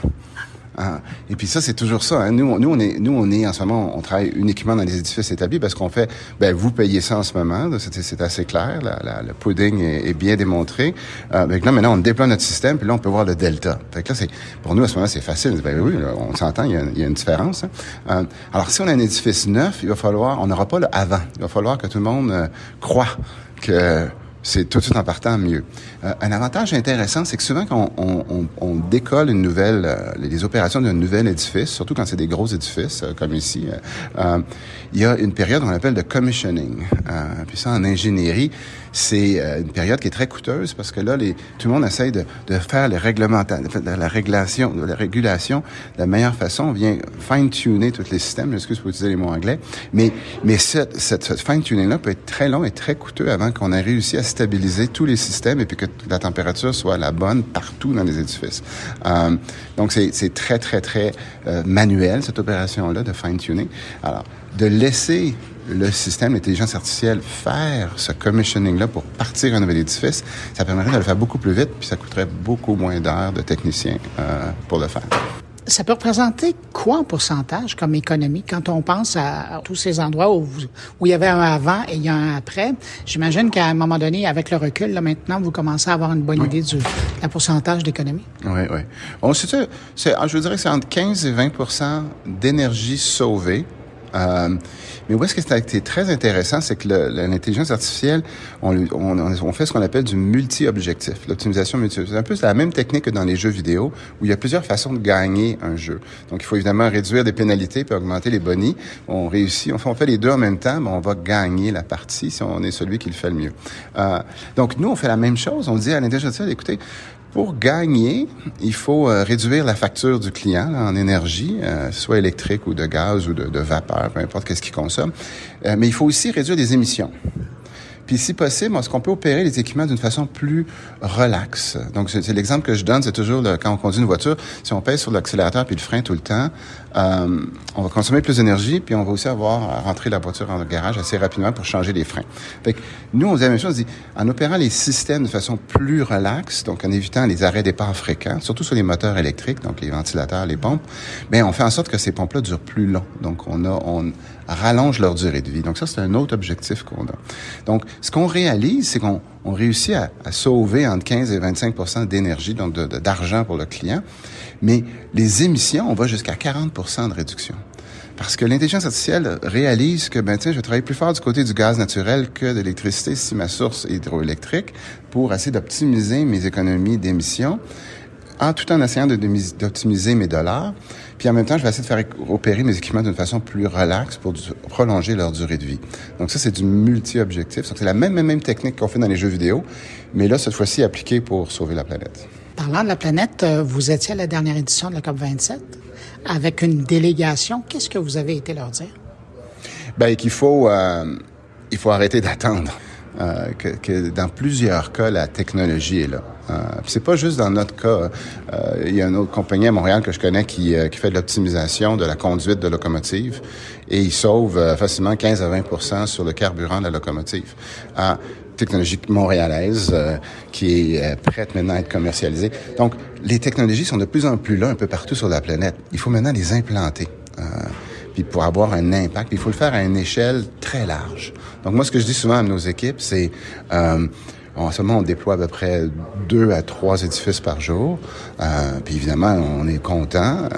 Et puis ça, c'est toujours ça. Hein. Nous, on est en ce moment, on travaille uniquement dans les édifices établis parce qu'on fait, vous payez ça en ce moment. C'est assez clair. Le pudding est bien démontré. Donc là, maintenant, on déploie notre système, puis là, on peut voir le delta. Fait que là, pour nous, à ce moment-là, c'est facile. Oui, là, on s'entend, il y a une différence. Hein. Alors, si on a un édifice neuf, on n'aura pas le avant. Il va falloir que tout le monde croit que c'est tout de suite en partant mieux. Un avantage intéressant, c'est que souvent quand on décolle une nouvelle, les opérations d'un nouvel édifice, surtout quand c'est des gros édifices comme ici, il y a une période qu'on appelle de commissioning. Puis ça, en ingénierie, c'est une période qui est très coûteuse parce que là, tout le monde essaye de faire la régulation de la meilleure façon. On vient fine-tuner tous les systèmes. J'excuse pour utiliser les mots anglais. Mais cette fine-tuning-là peut être très long et très coûteux avant qu'on ait réussi à stabiliser tous les systèmes et puis que la température soit la bonne partout dans les édifices. Donc, c'est très, très, très manuel, cette opération-là de fine-tuning. Alors, de laisser le système d'intelligence artificielle faire ce commissioning-là pour partir un nouvel édifice, ça permettrait de le faire beaucoup plus vite, puis ça coûterait beaucoup moins d'heures de techniciens pour le faire. Ça peut représenter quoi en pourcentage comme économie quand on pense à tous ces endroits où il y avait un avant et il y a un après? J'imagine qu'à un moment donné, avec le recul, là, maintenant, vous commencez à avoir une bonne idée du pourcentage d'économie. Oui, oui. Bon, je vous dirais que c'est entre 15 et 20% d'énergie sauvée. Mais où est-ce que c'est très intéressant, c'est que l'intelligence artificielle, on fait ce qu'on appelle du multi-objectif, l'optimisation multi-objectif. C'est un peu la même technique que dans les jeux vidéo, où il y a plusieurs façons de gagner un jeu. Donc, il faut évidemment réduire des pénalités puis augmenter les bonnies. On réussit, on fait les deux en même temps, mais on va gagner la partie si on est celui qui le fait le mieux. Donc, nous, on fait la même chose. On dit à l'intelligence artificielle, écoutez, pour gagner, il faut réduire la facture du client là, en énergie, soit électrique ou de gaz ou de vapeur, peu importe qu'est-ce qu'il consomme. Mais il faut aussi réduire les émissions. Puis, si possible, est-ce qu'on peut opérer les équipements d'une façon plus relaxe? Donc, c'est l'exemple que je donne, c'est toujours quand on conduit une voiture, si on pèse sur l'accélérateur puis le frein tout le temps, on va consommer plus d'énergie, puis on va aussi avoir à rentrer la voiture en garage assez rapidement pour changer les freins. Fait que nous, on dit la même chose, on dit, en opérant les systèmes de façon plus relaxe, donc en évitant les arrêts départ fréquents, surtout sur les moteurs électriques, donc les ventilateurs, les pompes, bien, on fait en sorte que ces pompes-là durent plus long. Donc, on rallonge leur durée de vie. Donc, ça, c'est un autre objectif qu'on a. Donc, ce qu'on réalise, c'est qu'on réussit à sauver entre 15 et 25% d'énergie, donc d'argent pour le client. Mais les émissions, on va jusqu'à 40% de réduction. Parce que l'intelligence artificielle réalise que, je vais travailler plus fort du côté du gaz naturel que de l'électricité si ma source est hydroélectrique pour essayer d'optimiser mes économies d'émissions, tout en essayant d'optimiser mes dollars. Puis en même temps, je vais essayer de faire opérer mes équipements d'une façon plus relaxe pour prolonger leur durée de vie. Donc ça, c'est du multi-objectif. C'est la même technique qu'on fait dans les jeux vidéo, mais là, cette fois-ci, appliquée pour sauver la planète. Parlant de la planète, vous étiez à la dernière édition de la COP27 avec une délégation. Qu'est-ce que vous avez été leur dire? Qu'il faut arrêter d'attendre. Que dans plusieurs cas, la technologie est là. C'est pas juste dans notre cas. Il y a une autre compagnie à Montréal que je connais qui fait de l'optimisation de la conduite de locomotive et il sauve facilement 15 à 20% sur le carburant de la locomotive. Technologie montréalaise qui est prête maintenant à être commercialisée. Donc, les technologies sont de plus en plus là un peu partout sur la planète. Il faut maintenant les implanter. Puis pour avoir un impact, il faut le faire à une échelle très large. Donc moi, ce que je dis souvent à nos équipes, c'est en ce moment, on déploie à peu près 2 à 3 édifices par jour. Puis évidemment, on est content.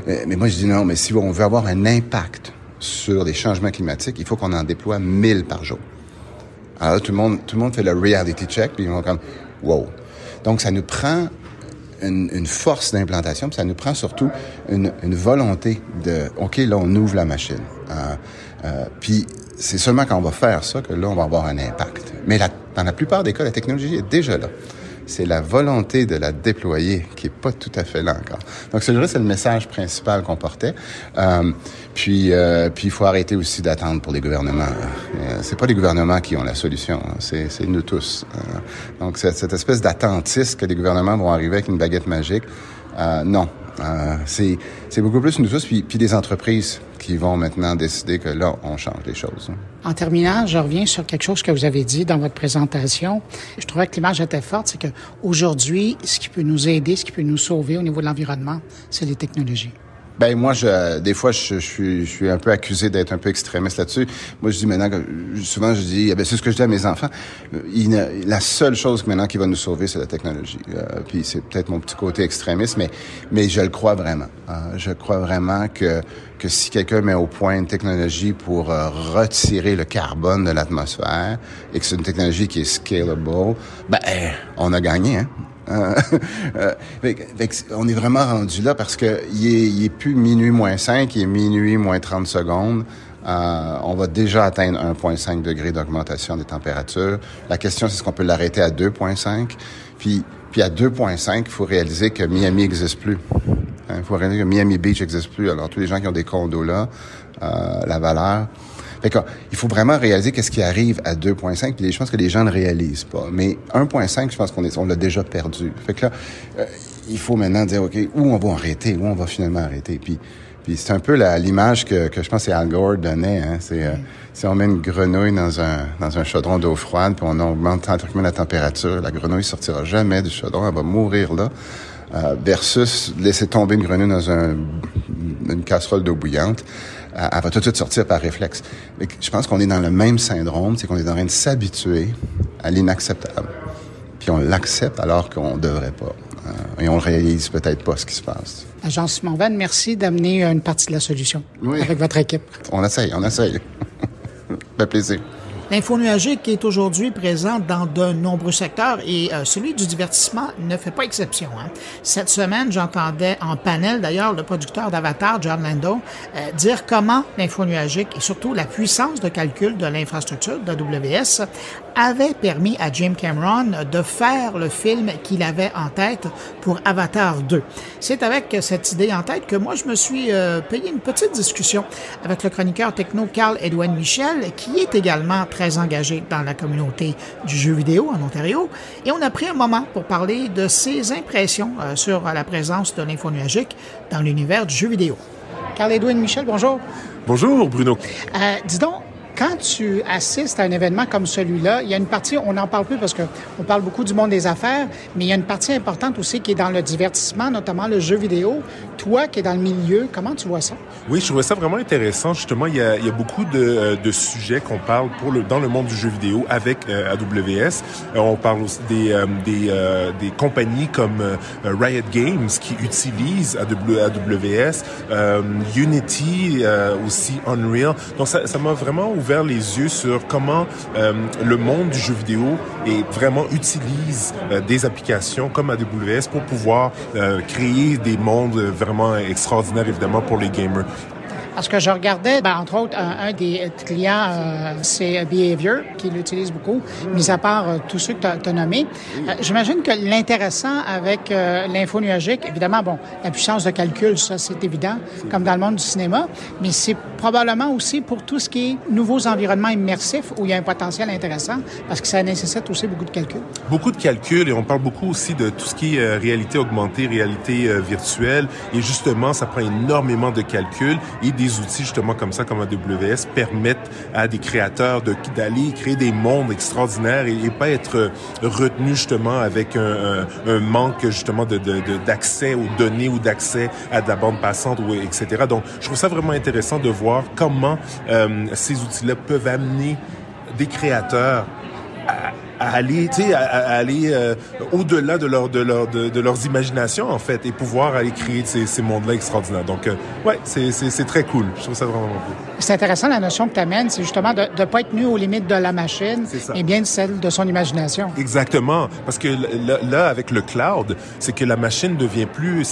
Mais moi, je dis non, mais si on veut avoir un impact sur les changements climatiques, il faut qu'on en déploie 1000 par jour. Alors là, tout le monde fait le reality check, puis ils vont comme « wow ». Donc, ça nous prend une force d'implantation, puis ça nous prend surtout une volonté de « OK, là, on ouvre la machine ». Puis c'est seulement quand on va faire ça que là, on va avoir un impact. Mais dans la plupart des cas, la technologie est déjà là. C'est la volonté de la déployer qui est pas tout à fait là encore. Donc, c'est le message principal qu'on portait. Puis il faut arrêter aussi d'attendre pour les gouvernements. C'est pas les gouvernements qui ont la solution, hein. C'est nous tous. Donc, cette espèce d'attentisme que les gouvernements vont arriver avec une baguette magique, non. C'est beaucoup plus nous tous, puis des entreprises qui vont maintenant décider que là, on change les choses. En terminant, je reviens sur quelque chose que vous avez dit dans votre présentation. Je trouvais que l'image était forte, c'est qu'aujourd'hui, ce qui peut nous aider, ce qui peut nous sauver au niveau de l'environnement, c'est les technologies. Moi, des fois, je suis un peu accusé d'être un peu extrémiste là-dessus. Moi, je dis maintenant, souvent, je dis, c'est ce que je dis à mes enfants. La seule chose maintenant qui va nous sauver, c'est la technologie. Puis c'est peut-être mon petit côté extrémiste, mais je le crois vraiment. Je crois vraiment que si quelqu'un met au point une technologie pour retirer le carbone de l'atmosphère et que c'est une technologie qui est scalable, on a gagné, hein. On est vraiment rendu là parce que il est plus minuit moins 5, il est minuit moins 30 secondes. On va déjà atteindre 1,5 degré d'augmentation des températures. La question, c'est est-ce qu'on peut l'arrêter à 2,5? Puis à 2,5, il faut réaliser que Miami n'existe plus. Il faut réaliser que Miami Beach n'existe plus. Alors, tous les gens qui ont des condos là, la valeur... il faut vraiment réaliser qu'est-ce qui arrive à 2,5, puis je pense que les gens ne réalisent pas. Mais 1,5, je pense qu'on l'a déjà perdu. Fait que là, il faut maintenant dire, OK, où on va arrêter, où on va finalement arrêter. Puis Puis c'est un peu l'image que je pense que Al Gore donnait. Hein. C'est si on met une grenouille dans un chaudron d'eau froide, puis on augmente tranquillement la température, la grenouille sortira jamais du chaudron, elle va mourir là. Versus laisser tomber une grenouille dans une casserole d'eau bouillante, elle va tout de suite sortir par réflexe. Mais je pense qu'on est dans le même syndrome, c'est qu'on est en train de s'habituer à l'inacceptable. Puis on l'accepte alors qu'on devrait pas. Et on réalise peut-être pas ce qui se passe. Jean-Simon Venn, merci d'amener une partie de la solution avec votre équipe. On essaye. Ça fait plaisir. L'info nuagique est aujourd'hui présente dans de nombreux secteurs et celui du divertissement ne fait pas exception. Hein. Cette semaine, j'entendais en panel, d'ailleurs, le producteur d'Avatar, John Lando, dire comment l'info nuagique et surtout la puissance de calcul de l'infrastructure d'AWS avait permis à James Cameron de faire le film qu'il avait en tête pour Avatar 2. C'est avec cette idée en tête que moi, je me suis payé une petite discussion avec le chroniqueur techno Carl-Edwin Michel, qui est également très engagé dans la communauté du jeu vidéo en Ontario. Et on a pris un moment pour parler de ses impressions sur la présence de l'info nuagique dans l'univers du jeu vidéo. Carl-Edwin Michel, bonjour. Bonjour, Bruno. Dis donc, quand tu assistes à un événement comme celui-là, il y a une partie, on n'en parle plus parce qu'on parle beaucoup du monde des affaires, mais il y a une partie importante aussi qui est dans le divertissement, notamment le jeu vidéo. Toi qui es dans le milieu, comment tu vois ça? Oui, je trouvais ça vraiment intéressant. Justement, il y a beaucoup de sujets qu'on parle dans le monde du jeu vidéo avec AWS. On parle aussi des compagnies comme Riot Games qui utilisent AWS, Unity, aussi Unreal. Donc, ça m'a vraiment ouvert les yeux sur comment le monde du jeu vidéo utilise des applications comme AWS pour pouvoir créer des mondes vraiment extraordinaires, évidemment, pour les gamers. Parce que je regardais, entre autres, un des clients, c'est Behavior, qui l'utilise beaucoup, mis à part tous ceux que tu as nommés. J'imagine que l'intéressant avec l'info nuagique, évidemment, la puissance de calcul, ça, c'est évident, comme dans le monde du cinéma, mais c'est probablement aussi pour tout ce qui est nouveaux environnements immersifs où il y a un potentiel intéressant, parce que ça nécessite aussi beaucoup de calcul. Beaucoup de calcul, et on parle beaucoup aussi de tout ce qui est réalité augmentée, réalité virtuelle, et justement, ça prend énormément de calcul, et des outils justement comme ça, comme AWS, permettent à des créateurs d'aller créer des mondes extraordinaires et pas être retenus justement avec un manque justement d'accès aux données ou d'accès à de la bande passante ou etc. Donc, je trouve ça vraiment intéressant de voir comment ces outils-là peuvent amener des créateurs à aller au-delà de leurs imaginations, en fait, et pouvoir aller créer ces mondes-là extraordinaires. Donc, c'est très cool. Je trouve ça vraiment cool. C'est intéressant, la notion que tu amènes, c'est justement de ne pas être tenu aux limites de la machine, mais bien de celle de son imagination. Exactement. Parce que là, avec le cloud, c'est que la machine devient plus,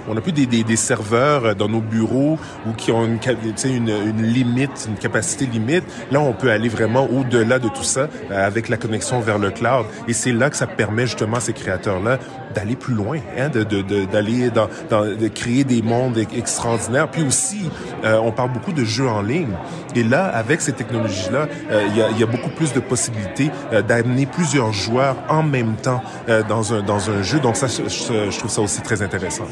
on n'a plus des serveurs dans nos bureaux ou qui ont une limite, une capacité limite. Là, on peut aller vraiment au-delà de tout ça avec la connexion vers le cloud. Et c'est là que ça permet justement à ces créateurs-là d'aller plus loin, hein, d'aller de créer des mondes extraordinaires. Puis aussi, on parle beaucoup de jeux en ligne. Et là, avec ces technologies-là, il y a beaucoup plus de possibilités d'amener plusieurs joueurs en même temps dans un jeu. Donc ça, je trouve ça aussi très intéressant.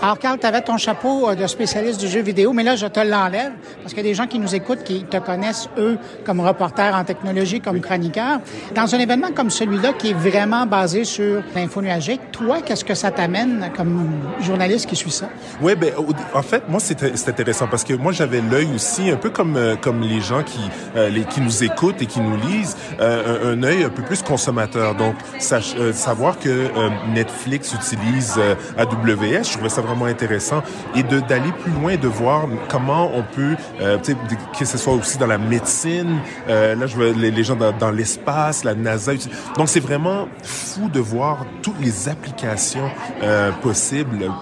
Alors, Carl, tu avais ton chapeau de spécialiste du jeu vidéo, mais là, je te l'enlève parce qu'il y a des gens qui nous écoutent, qui te connaissent, eux, comme reporter en technologie, comme chroniqueur. Dans un événement comme celui-là, qui est vraiment basé sur l'info nuagique, toi, qu'est-ce que ça t'amène comme journaliste qui suit ça? Oui, en fait, moi, c'est intéressant parce que moi, j'avais l'œil aussi, un peu comme les gens qui nous écoutent et qui nous lisent, un œil un peu plus consommateur. Donc, savoir que Netflix utilise AWS, je trouvais ça vraiment intéressant, et d'aller plus loin, de voir comment on peut, que ce soit aussi dans la médecine, là je vois les gens dans l'espace, la NASA. Donc c'est vraiment fou de voir toutes les applications possibles.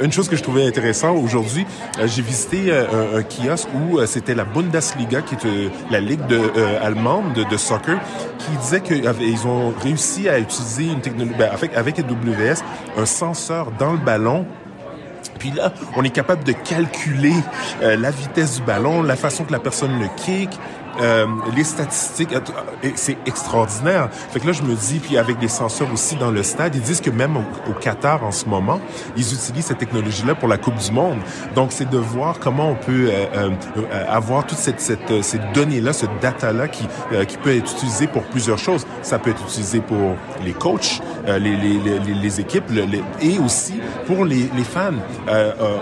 Une chose que je trouvais intéressante aujourd'hui, j'ai visité un kiosque où c'était la Bundesliga, qui est la ligue allemande de soccer, qui disait qu'ils ont réussi à utiliser une technologie, avec AWS, un senseur dans le ballon. puis là, on est capable de calculer la vitesse du ballon, la façon que la personne le kick, les statistiques, c'est extraordinaire. Fait que là, je me dis, puis avec des senseurs aussi dans le stade, ils disent que même au Qatar en ce moment, ils utilisent cette technologie-là pour la Coupe du Monde. Donc, c'est de voir comment on peut avoir toute ces données-là, ce data-là qui peut être utilisé pour plusieurs choses. Ça peut être utilisé pour les coachs, les équipes, et aussi pour les fans,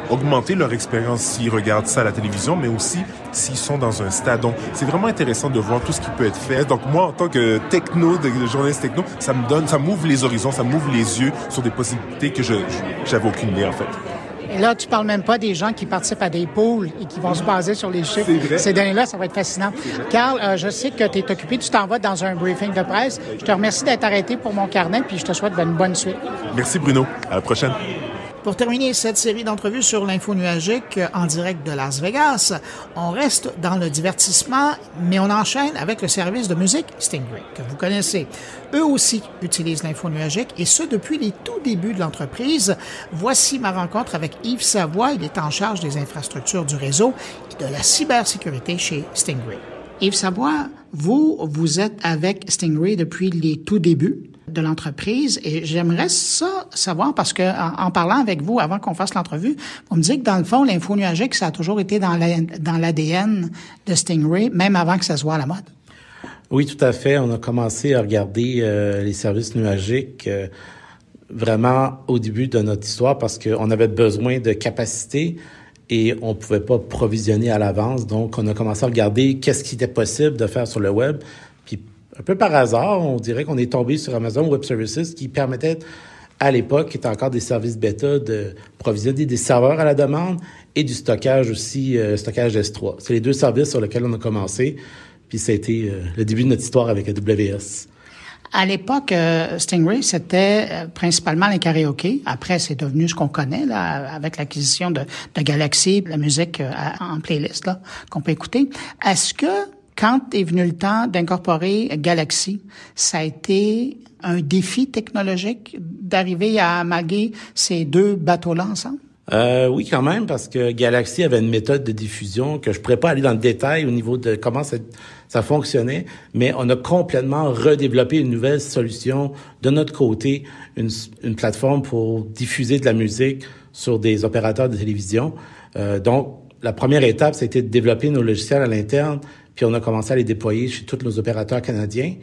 augmenter leur expérience s'ils regardent ça à la télévision, mais aussi s'ils sont dans un stade. Donc, c'est vraiment intéressant de voir tout ce qui peut être fait. Donc, moi, en tant que de journaliste techno, ça m'ouvre les horizons, ça m'ouvre les yeux sur des possibilités que j'avais aucune idée, en fait. Et là, tu parles même pas des gens qui participent à des pools et qui vont se baser sur les chiffres. C'est vrai. Ces données-là, ça va être fascinant. Carl, je sais que tu es occupé, tu t'en vas dans un briefing de presse. Je te remercie d'être arrêté pour mon carnet, puis je te souhaite une bonne suite. Merci, Bruno. À la prochaine. Pour terminer cette série d'entrevues sur l'info nuagique en direct de Las Vegas, on reste dans le divertissement, mais on enchaîne avec le service de musique Stingray, que vous connaissez. Eux aussi utilisent l'info nuagique, et ce depuis les tout débuts de l'entreprise. Voici ma rencontre avec Yves Savoie. Il est en charge des infrastructures du réseau et de la cybersécurité chez Stingray. Yves Savoie, vous êtes avec Stingray depuis les tout débuts de l'entreprise, et j'aimerais ça savoir, parce que en parlant avec vous avant qu'on fasse l'entrevue, vous me dites que dans le fond, l'info nuagique, ça a toujours été dans l'ADN de Stingray, même avant que ça soit à la mode. Oui, tout à fait. On a commencé à regarder les services nuagiques vraiment au début de notre histoire parce qu'on avait besoin de capacité et on pouvait pas provisionner à l'avance. Donc, on a commencé à regarder qu'est-ce qui était possible de faire sur le web. Puis, un peu par hasard, on dirait qu'on est tombé sur Amazon Web Services qui permettait, à l'époque, qui était encore des services bêta, de provisionner des serveurs à la demande et du stockage aussi, stockage S3. C'est les deux services sur lesquels on a commencé. Puis ça a été le début de notre histoire avec AWS. À l'époque, Stingray, c'était principalement les karaokés. Après, c'est devenu ce qu'on connaît là, avec l'acquisition de Galaxy, la musique en playlist là qu'on peut écouter. Est-ce que, quand est venu le temps d'incorporer Galaxy, ça a été un défi technologique d'arriver à amalguer ces deux bateaux-là ensemble? Oui, quand même, parce que Galaxy avait une méthode de diffusion que je pourrais pas aller dans le détail au niveau de comment ça fonctionnait, mais on a complètement redéveloppé une nouvelle solution de notre côté, une plateforme pour diffuser de la musique sur des opérateurs de télévision. Donc, la première étape, c'était de développer nos logiciels à l'interne, puis on a commencé à les déployer chez tous nos opérateurs canadiens.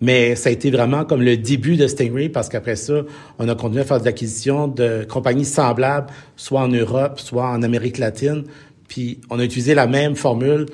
Mais ça a été vraiment comme le début de Stingray parce qu'après ça, on a continué à faire de l'acquisition de compagnies semblables, soit en Europe, soit en Amérique latine. Puis on a utilisé la même formule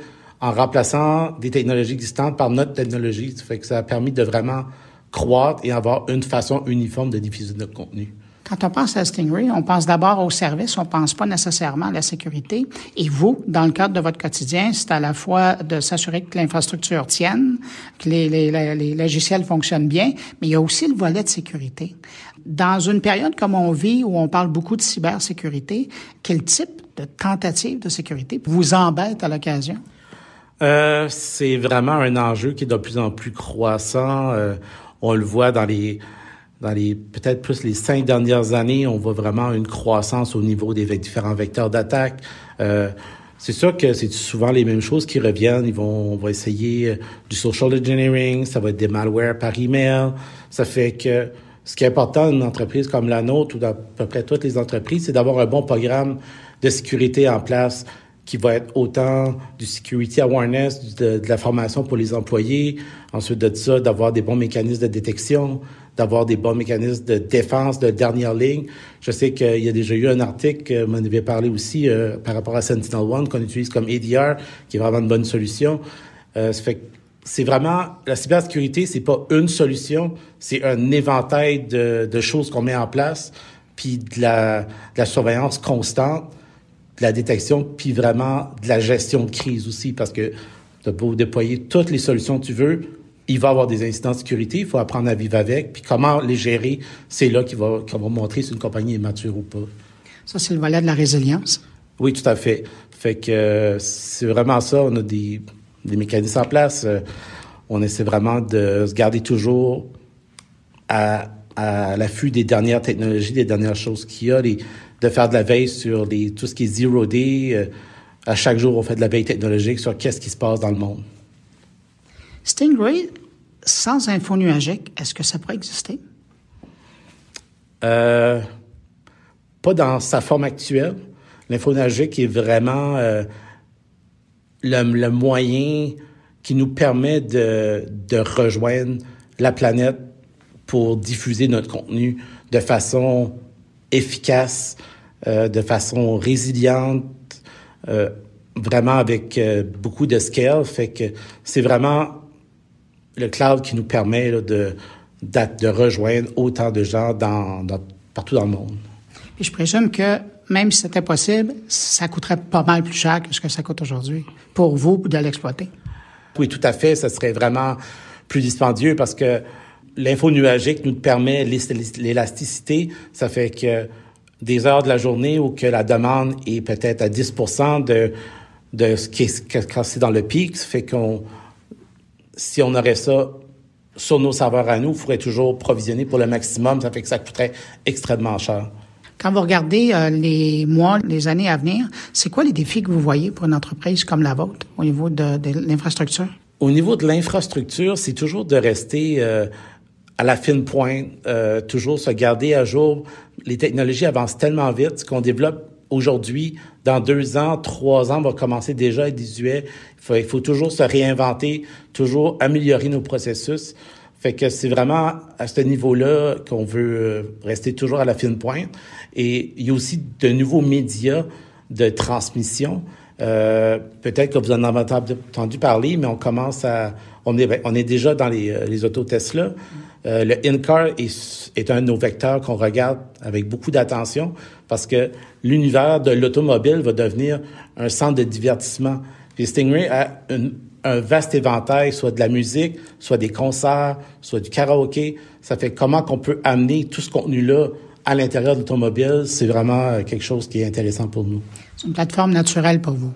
en remplaçant des technologies existantes par notre technologie. Ça fait que ça a permis de vraiment croître et avoir une façon uniforme de diffuser notre contenu. Quand on pense à Stingray, on pense d'abord au service, on pense pas nécessairement à la sécurité. Et vous, dans le cadre de votre quotidien, c'est à la fois de s'assurer que l'infrastructure tienne, que les logiciels fonctionnent bien, mais il y a aussi le volet de sécurité. Dans une période comme on vit, où on parle beaucoup de cybersécurité, quel type de tentative de sécurité vous embête à l'occasion? C'est vraiment un enjeu qui est de plus en plus croissant. On le voit dans les peut-être plus les 5 dernières années, on voit vraiment une croissance au niveau des différents vecteurs d'attaque. C'est sûr que c'est souvent les mêmes choses qui reviennent. On va essayer du social engineering, ça va être des malwares par email. Ça fait que ce qui est important dans une entreprise comme la nôtre ou dans à peu près toutes les entreprises, c'est d'avoir un bon programme de sécurité en place qui va être autant du security awareness, de la formation pour les employés, ensuite de ça, d'avoir des bons mécanismes de détection, d'avoir des bons mécanismes de défense de dernière ligne. Je sais qu'il y a déjà eu un article, m'en avait parlé aussi par rapport à Sentinel-1 qu'on utilise comme ADR, qui est vraiment une bonne solution. Ça fait que c'est vraiment, la cybersécurité, c'est pas une solution, c'est un éventail de choses qu'on met en place, puis de la surveillance constante, de la détection, puis vraiment de la gestion de crise aussi, parce que tu as beau déployer toutes les solutions que tu veux, il va y avoir des incidents de sécurité, il faut apprendre à vivre avec, puis comment les gérer, c'est là qu'on va montrer si une compagnie est mature ou pas. Ça, c'est le volet de la résilience? Oui, tout à fait. Fait que c'est vraiment ça, on a des mécanismes en place, on essaie vraiment de se garder toujours à l'affût des dernières technologies, des dernières choses qu'il y a, de faire de la veille sur tout ce qui est Zero Day. À chaque jour, on fait de la veille technologique sur qu'est-ce qui se passe dans le monde. Stingray, sans info nuagique, est-ce que ça pourrait exister? Pas dans sa forme actuelle. L'info nuagique est vraiment le moyen qui nous permet de rejoindre la planète pour diffuser notre contenu de façon efficace, de façon résiliente, vraiment avec beaucoup de scale. Fait que c'est vraiment le cloud qui nous permet là, de rejoindre autant de gens partout dans le monde. Et je présume que même si c'était possible, ça coûterait pas mal plus cher que ce que ça coûte aujourd'hui pour vous de l'exploiter. Oui, tout à fait. Ça serait vraiment plus dispendieux parce que l'info nuagique nous permet l'élasticité. Ça fait que des heures de la journée où que la demande est peut-être à 10% de ce qui est quand c'est dans le pic, ça fait si on aurait ça sur nos serveurs à nous, il faudrait toujours provisionner pour le maximum. Ça fait que ça coûterait extrêmement cher. Quand vous regardez les mois, les années à venir, c'est quoi les défis que vous voyez pour une entreprise comme la vôtre au niveau de l'infrastructure? Au niveau de l'infrastructure, c'est toujours de rester à la fine pointe, toujours se garder à jour. Les technologies avancent tellement vite. Ce qu'on développe aujourd'hui, dans 2 ans, 3 ans, va commencer déjà à être désuet. Il faut toujours se réinventer, toujours améliorer nos processus. Fait que c'est vraiment à ce niveau-là qu'on veut rester toujours à la fine pointe. Et il y a aussi de nouveaux médias de transmission. Peut-être que vous en avez entendu parler, mais on est déjà dans les autos Tesla. Le in-car est un de nos vecteurs qu'on regarde avec beaucoup d'attention parce que l'univers de l'automobile va devenir un centre de divertissement. Puis Stingray a un vaste éventail, soit de la musique, soit des concerts, soit du karaoké. Ça fait comment qu'on peut amener tout ce contenu-là à l'intérieur de l'automobile, c'est vraiment quelque chose qui est intéressant pour nous. C'est une plateforme naturelle pour vous.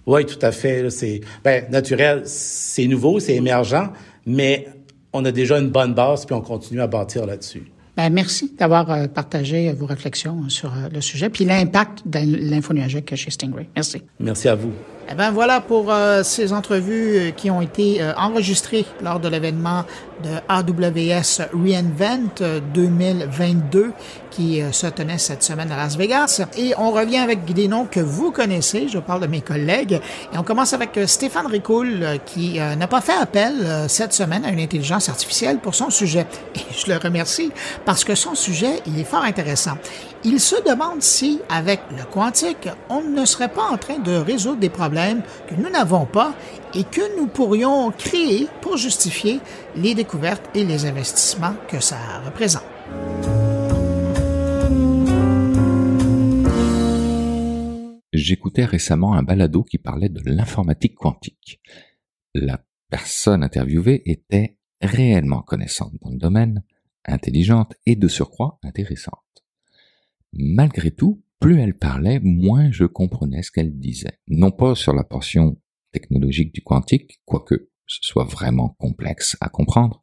Oui, tout à fait. C'est naturel, c'est nouveau, c'est émergent, mais on a déjà une bonne base puis on continue à bâtir là-dessus. Merci d'avoir partagé vos réflexions sur le sujet puis l'impact de l'info nuagique chez Stingray. Merci. Merci à vous. Voilà pour ces entrevues qui ont été enregistrées lors de l'événement de AWS re:Invent 2022 qui se tenait cette semaine à Las Vegas. Et on revient avec des noms que vous connaissez. Je parle de mes collègues. Et on commence avec Stéphane Ricoul qui n'a pas fait appel cette semaine à une intelligence artificielle pour son sujet. Et je le remercie parce que son sujet, il est fort intéressant. Il se demande si, avec le quantique, on ne serait pas en train de résoudre des problèmes que nous n'avons pas et que nous pourrions créer pour justifier les découvertes et les investissements que ça représente. J'écoutais récemment un balado qui parlait de l'informatique quantique. La personne interviewée était réellement connaissante dans le domaine, intelligente et de surcroît intéressante. Malgré tout, plus elle parlait, moins je comprenais ce qu'elle disait. Non pas sur la portion technologique du quantique, quoique ce soit vraiment complexe à comprendre,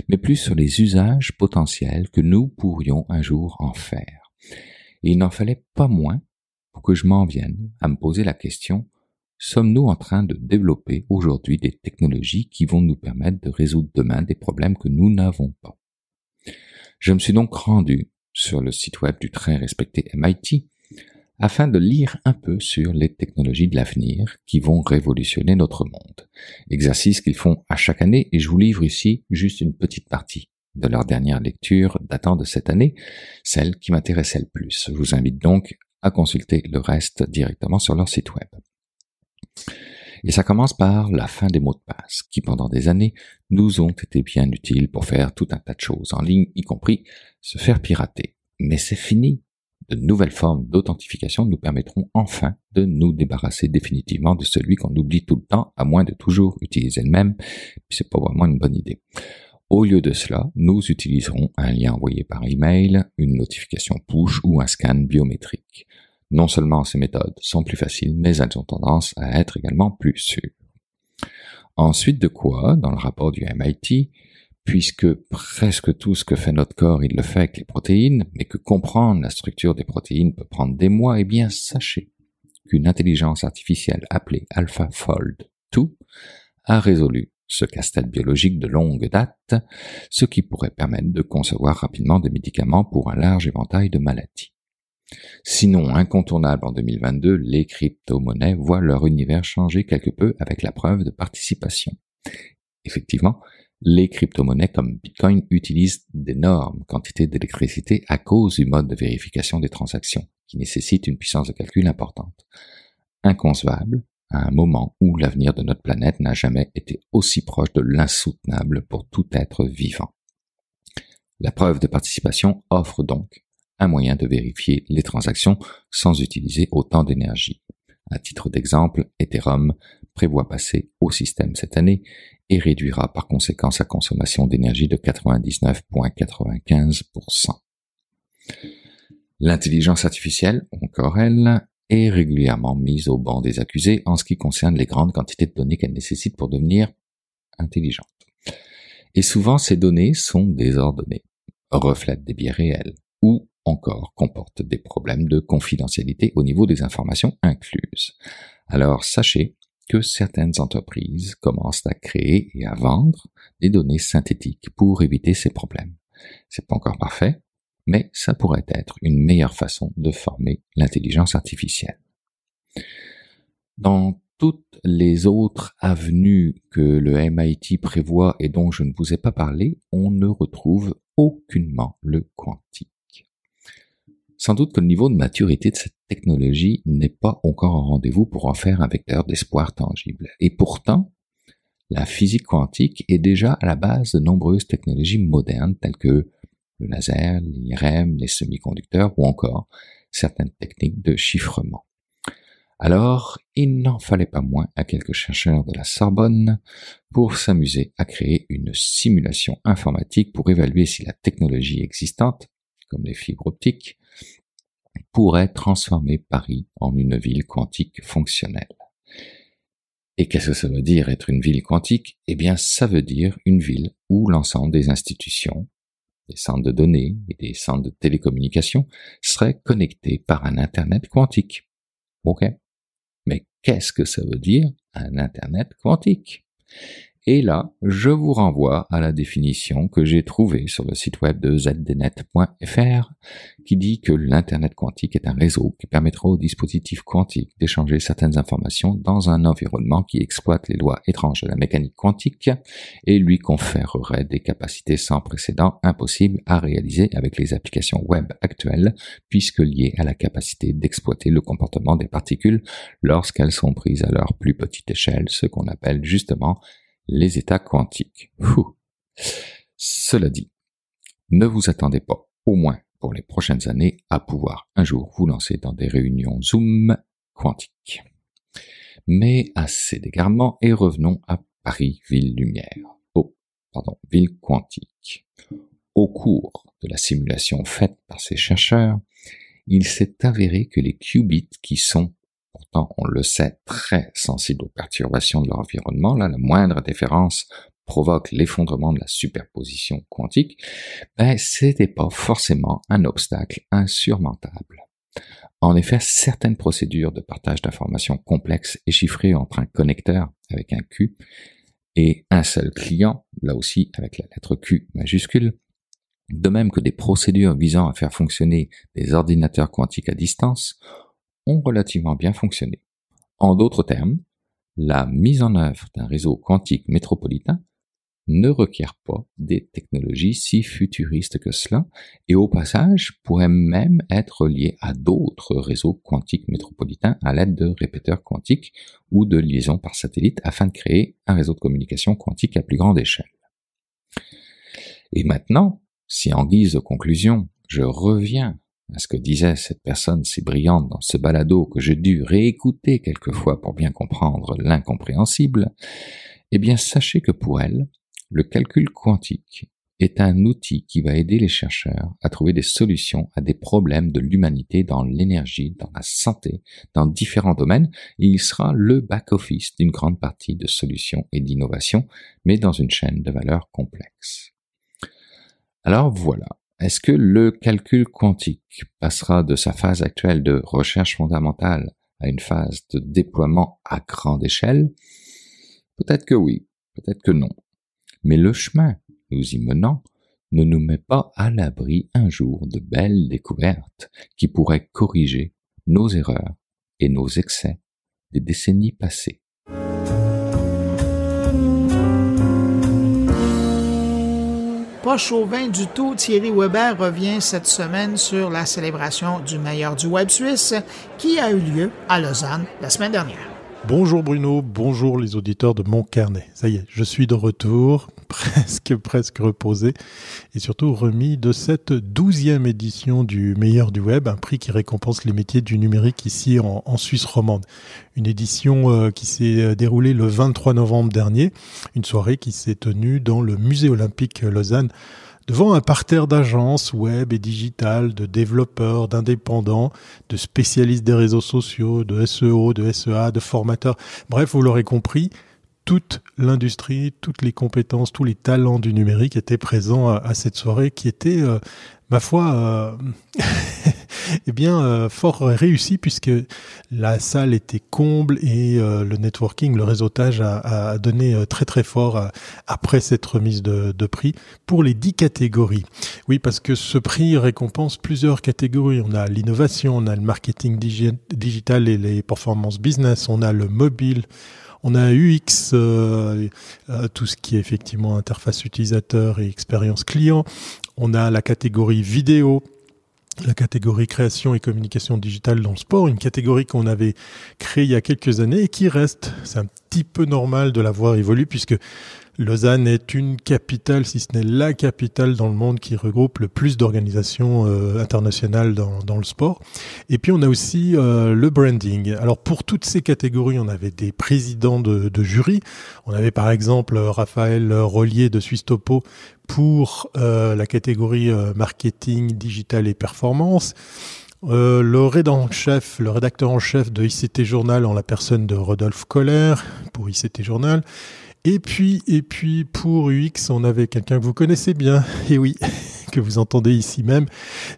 mais plus sur les usages potentiels que nous pourrions un jour en faire. Et il n'en fallait pas moins pour que je m'en vienne à me poser la question, sommes-nous en train de développer aujourd'hui des technologies qui vont nous permettre de résoudre demain des problèmes que nous n'avons pas? Je me suis donc rendu sur le site web du très respecté MIT afin de lire un peu sur les technologies de l'avenir qui vont révolutionner notre monde. Exercice qu'ils font à chaque année et je vous livre ici juste une petite partie de leur dernière lecture datant de cette année, celle qui m'intéressait le plus. Je vous invite donc à consulter le reste directement sur leur site web. Et ça commence par la fin des mots de passe, qui pendant des années nous ont été bien utiles pour faire tout un tas de choses en ligne, y compris se faire pirater. Mais c'est fini. De nouvelles formes d'authentification nous permettront enfin de nous débarrasser définitivement de celui qu'on oublie tout le temps, à moins de toujours utiliser le même, puis c'est pas vraiment une bonne idée. Au lieu de cela, nous utiliserons un lien envoyé par email, une notification push ou un scan biométrique. Non seulement ces méthodes sont plus faciles, mais elles ont tendance à être également plus sûres. Ensuite de quoi, dans le rapport du MIT, puisque presque tout ce que fait notre corps, il le fait avec les protéines, mais que comprendre la structure des protéines peut prendre des mois, eh bien sachez qu'une intelligence artificielle appelée AlphaFold 2 a résolu ce casse-tête biologique de longue date, ce qui pourrait permettre de concevoir rapidement des médicaments pour un large éventail de maladies. Sinon incontournable en 2022, les crypto-monnaies voient leur univers changer quelque peu avec la preuve de participation. Effectivement, les crypto-monnaies comme Bitcoin utilisent d'énormes quantités d'électricité à cause du mode de vérification des transactions, qui nécessite une puissance de calcul importante. Inconcevable à un moment où l'avenir de notre planète n'a jamais été aussi proche de l'insoutenable pour tout être vivant. La preuve de participation offre donc un moyen de vérifier les transactions sans utiliser autant d'énergie. À titre d'exemple, Ethereum prévoit passer au système cette année et réduira par conséquent sa consommation d'énergie de 99,95%. L'intelligence artificielle, encore elle, est régulièrement mise au banc des accusés en ce qui concerne les grandes quantités de données qu'elle nécessite pour devenir intelligente. Et souvent, ces données sont désordonnées, reflètent des biais réels ou encore comportent des problèmes de confidentialité au niveau des informations incluses. Alors sachez que certaines entreprises commencent à créer et à vendre des données synthétiques pour éviter ces problèmes. C'est pas encore parfait, mais ça pourrait être une meilleure façon de former l'intelligence artificielle. Dans toutes les autres avenues que le MIT prévoit et dont je ne vous ai pas parlé, on ne retrouve aucunement le quantique. Sans doute que le niveau de maturité de cette technologie n'est pas encore au rendez-vous pour en faire un vecteur d'espoir tangible. Et pourtant, la physique quantique est déjà à la base de nombreuses technologies modernes telles que le laser, l'IRM, les semi-conducteurs ou encore certaines techniques de chiffrement. Alors, il n'en fallait pas moins à quelques chercheurs de la Sorbonne pour s'amuser à créer une simulation informatique pour évaluer si la technologie existante, comme les fibres optiques, pourrait transformer Paris en une ville quantique fonctionnelle. Et qu'est-ce que ça veut dire être une ville quantique? Eh bien, ça veut dire une ville où l'ensemble des institutions, des centres de données et des centres de télécommunications seraient connectés par un Internet quantique. Ok. Mais qu'est-ce que ça veut dire un Internet quantique? Et là, je vous renvoie à la définition que j'ai trouvée sur le site web de zdnet.fr qui dit que l'Internet quantique est un réseau qui permettra aux dispositifs quantiques d'échanger certaines informations dans un environnement qui exploite les lois étranges de la mécanique quantique et lui conférerait des capacités sans précédent impossibles à réaliser avec les applications web actuelles puisque liées à la capacité d'exploiter le comportement des particules lorsqu'elles sont prises à leur plus petite échelle, ce qu'on appelle justement les états quantiques. Cela dit, ne vous attendez pas, au moins pour les prochaines années, à pouvoir un jour vous lancer dans des réunions Zoom quantiques. Mais assez d'égarement et revenons à Paris, ville lumière. Ville quantique. Au cours de la simulation faite par ces chercheurs, il s'est avéré que les qubits qui sont pourtant, on le sait, très sensibles aux perturbations de leur environnement. Là, la moindre interférence provoque l'effondrement de la superposition quantique. C'était pas forcément un obstacle insurmontable. En effet, certaines procédures de partage d'informations complexes et chiffrées entre un connecteur avec un Q et un seul client, là aussi avec la lettre Q majuscule, de même que des procédures visant à faire fonctionner des ordinateurs quantiques à distance, ont relativement bien fonctionné. En d'autres termes, la mise en œuvre d'un réseau quantique métropolitain ne requiert pas des technologies si futuristes que cela et au passage pourrait même être relié à d'autres réseaux quantiques métropolitains à l'aide de répéteurs quantiques ou de liaisons par satellite afin de créer un réseau de communication quantique à plus grande échelle. Et maintenant, si en guise de conclusion, je reviens à ce que disait cette personne si brillante dans ce balado que j'ai dû réécouter quelquefois pour bien comprendre l'incompréhensible, eh bien sachez que pour elle, le calcul quantique est un outil qui va aider les chercheurs à trouver des solutions à des problèmes de l'humanité dans l'énergie, dans la santé, dans différents domaines, et il sera le back-office d'une grande partie de solutions et d'innovations, mais dans une chaîne de valeur complexe. Alors voilà, est-ce que le calcul quantique passera de sa phase actuelle de recherche fondamentale à une phase de déploiement à grande échelle? Peut-être que oui, peut-être que non. Mais le chemin nous y menant ne nous met pas à l'abri un jour de belles découvertes qui pourraient corriger nos erreurs et nos excès des décennies passées. Pas chauvin du tout, Thierry Weber revient cette semaine sur la célébration du meilleur du web suisse qui a eu lieu à Lausanne la semaine dernière. Bonjour Bruno, bonjour les auditeurs de Mon Carnet. Ça y est, je suis de retour, presque reposé et surtout remis de cette 12e édition du meilleur du web, un prix qui récompense les métiers du numérique ici en Suisse romande. Une édition qui s'est déroulée le 23 novembre dernier, une soirée qui s'est tenue dans le musée olympique Lausanne, devant un parterre d'agences web et digitales, de développeurs, d'indépendants, de spécialistes des réseaux sociaux, de SEO, de SEA, de formateurs. Bref, vous l'aurez compris, toute l'industrie, toutes les compétences, tous les talents du numérique étaient présents à cette soirée qui était, ma foi, fort réussie puisque la salle était comble et le networking, le réseautage a donné très très fort après cette remise de prix pour les 10 catégories. Oui, parce que ce prix récompense plusieurs catégories. On a l'innovation, on a le marketing digital et les performances business, on a le mobile, on a UX, tout ce qui est effectivement interface utilisateur et expérience client. On a la catégorie vidéo, la catégorie création et communication digitale dans le sport, une catégorie qu'on avait créée il y a quelques années et qui reste. C'est un petit peu normal de la voir évoluer puisque Lausanne est une capitale, si ce n'est la capitale dans le monde qui regroupe le plus d'organisations internationales dans le sport. Et puis on a aussi le branding. Alors pour toutes ces catégories, on avait des présidents de jury. On avait par exemple Raphaël Rollier de Suisse Topo pour la catégorie marketing, digital et performance. Le rédacteur en chef de ICT Journal en la personne de Rodolphe Koller pour ICT Journal. Et puis pour UX, on avait quelqu'un que vous connaissez bien, et oui, que vous entendez ici même,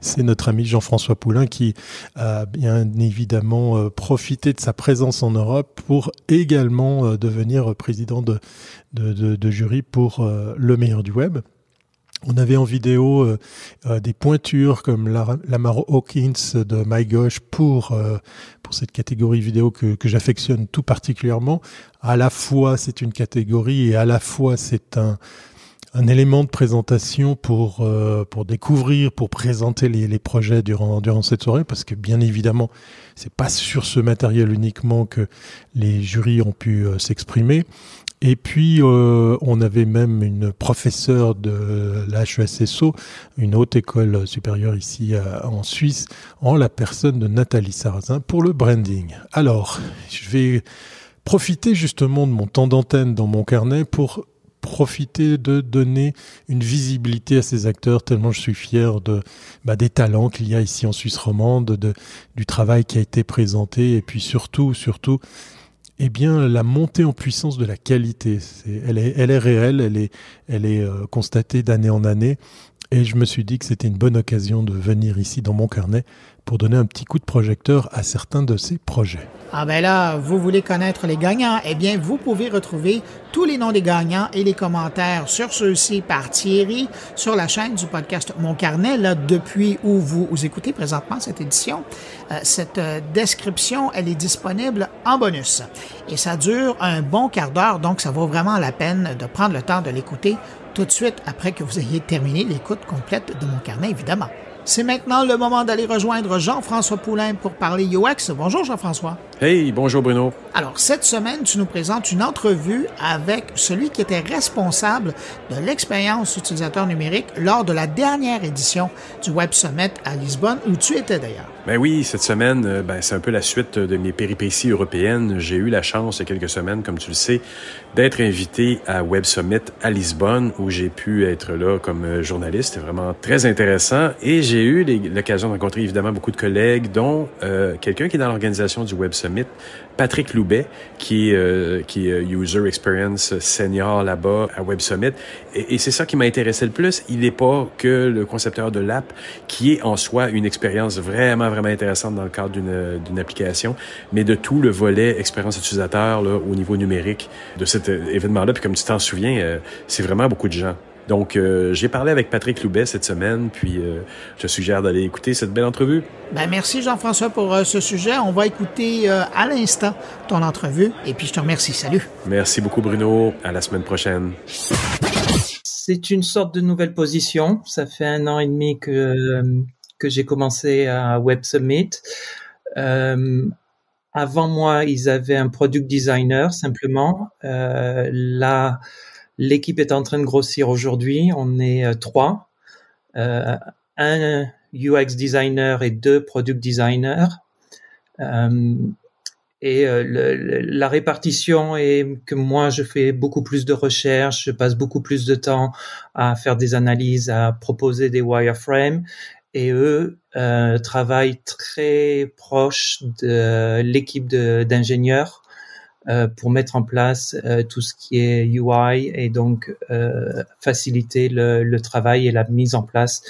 c'est notre ami Jean-François Poulain qui a bien évidemment profité de sa présence en Europe pour également devenir président de jury pour le meilleur du web. On avait en vidéo des pointures comme Lamar Hawkins de MyGosh pour cette catégorie vidéo que j'affectionne tout particulièrement. À la fois c'est une catégorie et à la fois c'est un élément de présentation pour découvrir, pour présenter les projets durant cette soirée, parce que bien évidemment c'est pas sur ce matériel uniquement que les jurys ont pu s'exprimer. Et puis, on avait même une professeure de l'HESSO, une haute école supérieure ici en Suisse, en la personne de Nathalie Sarrazin pour le branding. Alors, je vais profiter justement de mon temps d'antenne dans mon carnet pour profiter de donner une visibilité à ces acteurs, tellement je suis fier des talents qu'il y a ici en Suisse romande, du travail qui a été présenté, et puis surtout, la montée en puissance de la qualité. Elle est réelle, elle est constatée d'année en année. Et je me suis dit que c'était une bonne occasion de venir ici dans mon carnet pour donner un petit coup de projecteur à certains de ces projets. Ah ben là, vous voulez connaître les gagnants? Eh bien, vous pouvez retrouver tous les noms des gagnants et les commentaires sur ceux-ci par Thierry sur la chaîne du podcast Mon Carnet, là, depuis où vous écoutez présentement cette édition. Cette description, elle est disponible en bonus. Et ça dure un bon quart d'heure, donc ça vaut vraiment la peine de prendre le temps de l'écouter tout de suite après que vous ayez terminé l'écoute complète de Mon Carnet, évidemment. C'est maintenant le moment d'aller rejoindre Jean-François Poulain pour parler UX. Bonjour Jean-François. Hey, bonjour Bruno. Alors, cette semaine, tu nous présentes une entrevue avec celui qui était responsable de l'expérience utilisateur numérique lors de la dernière édition du Web Summit à Lisbonne, où tu étais d'ailleurs. Ben oui, cette semaine, c'est un peu la suite de mes péripéties européennes. J'ai eu la chance, il y a quelques semaines, comme tu le sais, d'être invité à Web Summit à Lisbonne, où j'ai pu être là comme journaliste. C'était vraiment très intéressant. Et j'ai eu l'occasion de rencontrer évidemment beaucoup de collègues, dont quelqu'un qui est dans l'organisation du Web Summit, Summit, Patrick Loubet, qui est User Experience Senior là-bas à Web Summit. Et c'est ça qui m'a intéressé le plus. Il n'est pas que le concepteur de l'app, qui est en soi une expérience vraiment, vraiment intéressante dans le cadre d'une application, mais de tout le volet expérience utilisateur là, au niveau numérique de cet événement-là. Puis comme tu t'en souviens, c'est vraiment beaucoup de gens. Donc, j'ai parlé avec Patrick Loubet cette semaine, puis je te suggère d'aller écouter cette belle entrevue. Ben, merci Jean-François pour ce sujet. On va écouter à l'instant ton entrevue et puis je te remercie. Salut. Merci beaucoup Bruno. À la semaine prochaine. C'est une sorte de nouvelle position. Ça fait 1 an et demi que j'ai commencé à Web Summit. Avant moi, ils avaient un product designer simplement. Là, l'équipe est en train de grossir aujourd'hui. On est 3. Un UX designer et 2 product designers. La répartition est que moi, je fais beaucoup plus de recherches, je passe beaucoup plus de temps à faire des analyses, à proposer des wireframes. Et eux travaillent très proche de l'équipe d'ingénieurs pour mettre en place tout ce qui est UI et donc faciliter le travail et la mise en place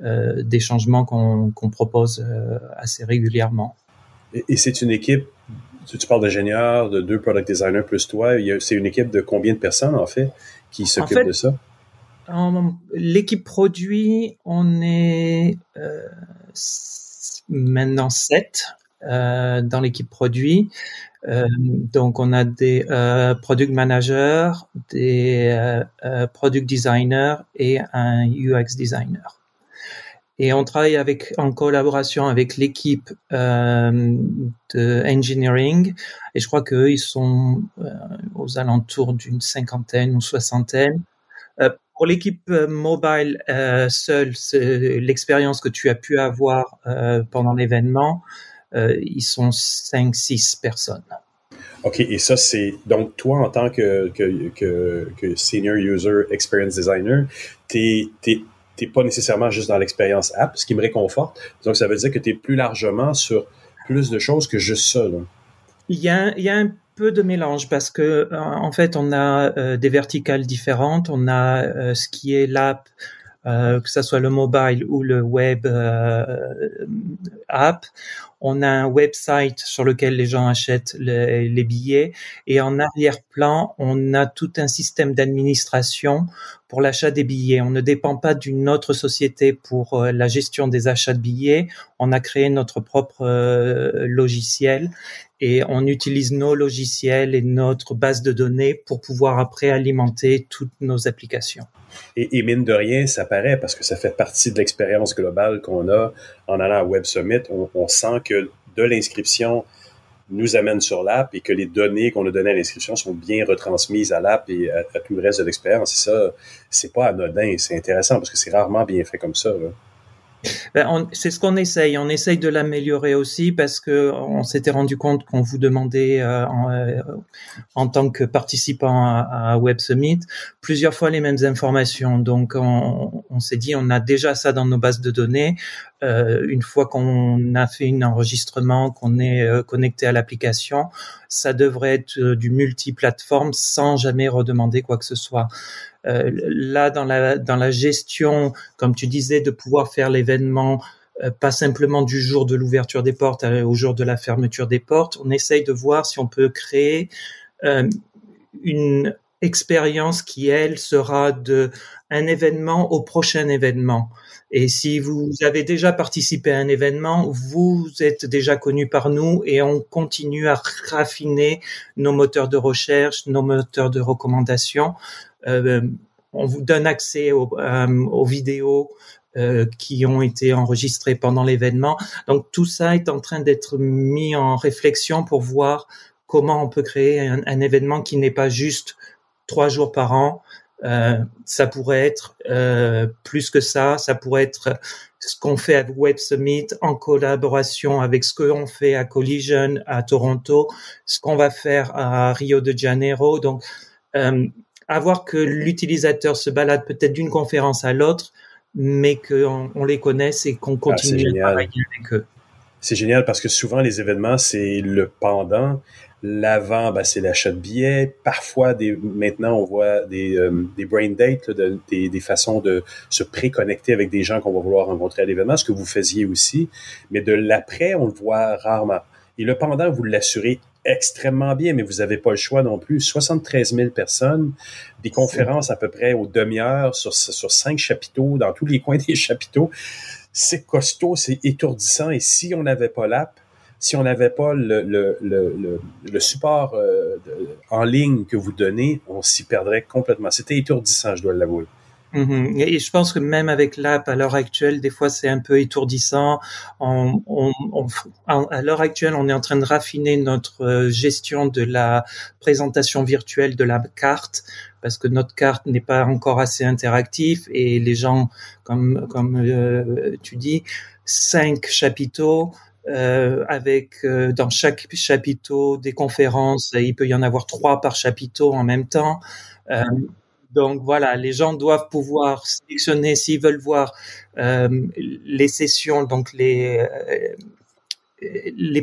des changements qu'on propose assez régulièrement. Et c'est une équipe, tu parles d'ingénieurs, de 2 product designers plus toi, c'est une équipe de combien de personnes en fait qui s'occupe de ça? L'équipe produit, on est maintenant 7 dans l'équipe produit. Donc, on a des product managers, des product designers et un UX designer. Et on travaille en collaboration avec l'équipe de engineering. Et je crois qu'eux, ils sont aux alentours d'une 50aine ou 60aine. Pour l'équipe mobile seule, c'est l'expérience que tu as pu avoir pendant l'événement. Ils sont 5-6 personnes. OK, et ça, c'est... Donc, toi, en tant que Senior User Experience Designer, t'es pas nécessairement juste dans l'expérience app, ce qui me réconforte. Donc, ça veut dire que tu es plus largement sur plus de choses que juste ça, là. Il y a un peu de mélange parce que, en fait, on a des verticales différentes. On a ce qui est l'app, que ça soit le mobile ou le web app. On a un website sur lequel les gens achètent les billets et en arrière-plan, on a tout un système d'administration pour l'achat des billets. On ne dépend pas d'une autre société pour la gestion des achats de billets. On a créé notre propre logiciel et on utilise nos logiciels et notre base de données pour pouvoir après alimenter toutes nos applications. Et mine de rien, ça paraît parce que ça fait partie de l'expérience globale qu'on a en allant à Web Summit. On sent que de l'inscription nous amène sur l'app et que les données qu'on a données à l'inscription sont bien retransmises à l'app et à tout le reste de l'expérience. Et ça, c'est pas anodin, c'est intéressant parce que c'est rarement bien fait comme ça, là. C'est ce qu'on essaye. On essaye de l'améliorer aussi parce que on s'était rendu compte qu'on vous demandait en tant que participant à Web Summit plusieurs fois les mêmes informations. Donc on s'est dit on a déjà ça dans nos bases de données. Une fois qu'on a fait un enregistrement, qu'on est connecté à l'application, ça devrait être du multiplateforme sans jamais redemander quoi que ce soit. Là, dans la gestion, comme tu disais, de pouvoir faire l'événement, pas simplement du jour de l'ouverture des portes au jour de la fermeture des portes, on essaye de voir si on peut créer une expérience qui, elle, sera de un événement au prochain événement. Et si vous avez déjà participé à un événement, vous êtes déjà connu par nous et on continue à raffiner nos moteurs de recherche, nos moteurs de recommandation. On vous donne accès aux vidéos qui ont été enregistrées pendant l'événement. Donc tout ça est en train d'être mis en réflexion pour voir comment on peut créer un événement qui n'est pas juste 3 jours par an. Ça pourrait être plus que ça. Ça pourrait être ce qu'on fait à Web Summit en collaboration avec ce qu'on fait à Collision, à Toronto, ce qu'on va faire à Rio de Janeiro. Donc, à voir que l'utilisateur se balade peut-être d'une conférence à l'autre, mais qu'on les connaisse et qu'on continue à travailler avec eux. C'est génial parce que souvent, les événements, c'est le pendant. L'avant, ben, c'est l'achat de billets. Parfois, maintenant, on voit des brain dates, là, des façons de se préconnecter avec des gens qu'on va vouloir rencontrer à l'événement, ce que vous faisiez aussi. Mais de l'après, on le voit rarement. Et le pendant, vous l'assurez extrêmement bien, mais vous n'avez pas le choix non plus. 73 000 personnes, des conférences à peu près aux demi-heures sur 5 chapiteaux, dans tous les coins des chapiteaux. C'est costaud, c'est étourdissant. Et si on n'avait pas l'app, si on n'avait pas le support en ligne que vous donnez, on s'y perdrait complètement. C'était étourdissant, je dois l'avouer. Mm-hmm. Et je pense que même avec l'app, à l'heure actuelle, des fois c'est un peu étourdissant. À l'heure actuelle, on est en train de raffiner notre gestion de la présentation virtuelle de la carte, parce que notre carte n'est pas encore assez interactive et les gens, comme tu dis, 5 chapiteaux. Avec dans chaque chapiteau des conférences, il peut y en avoir 3 par chapiteau en même temps. Donc voilà, les gens doivent pouvoir sélectionner s'ils veulent voir les sessions, donc les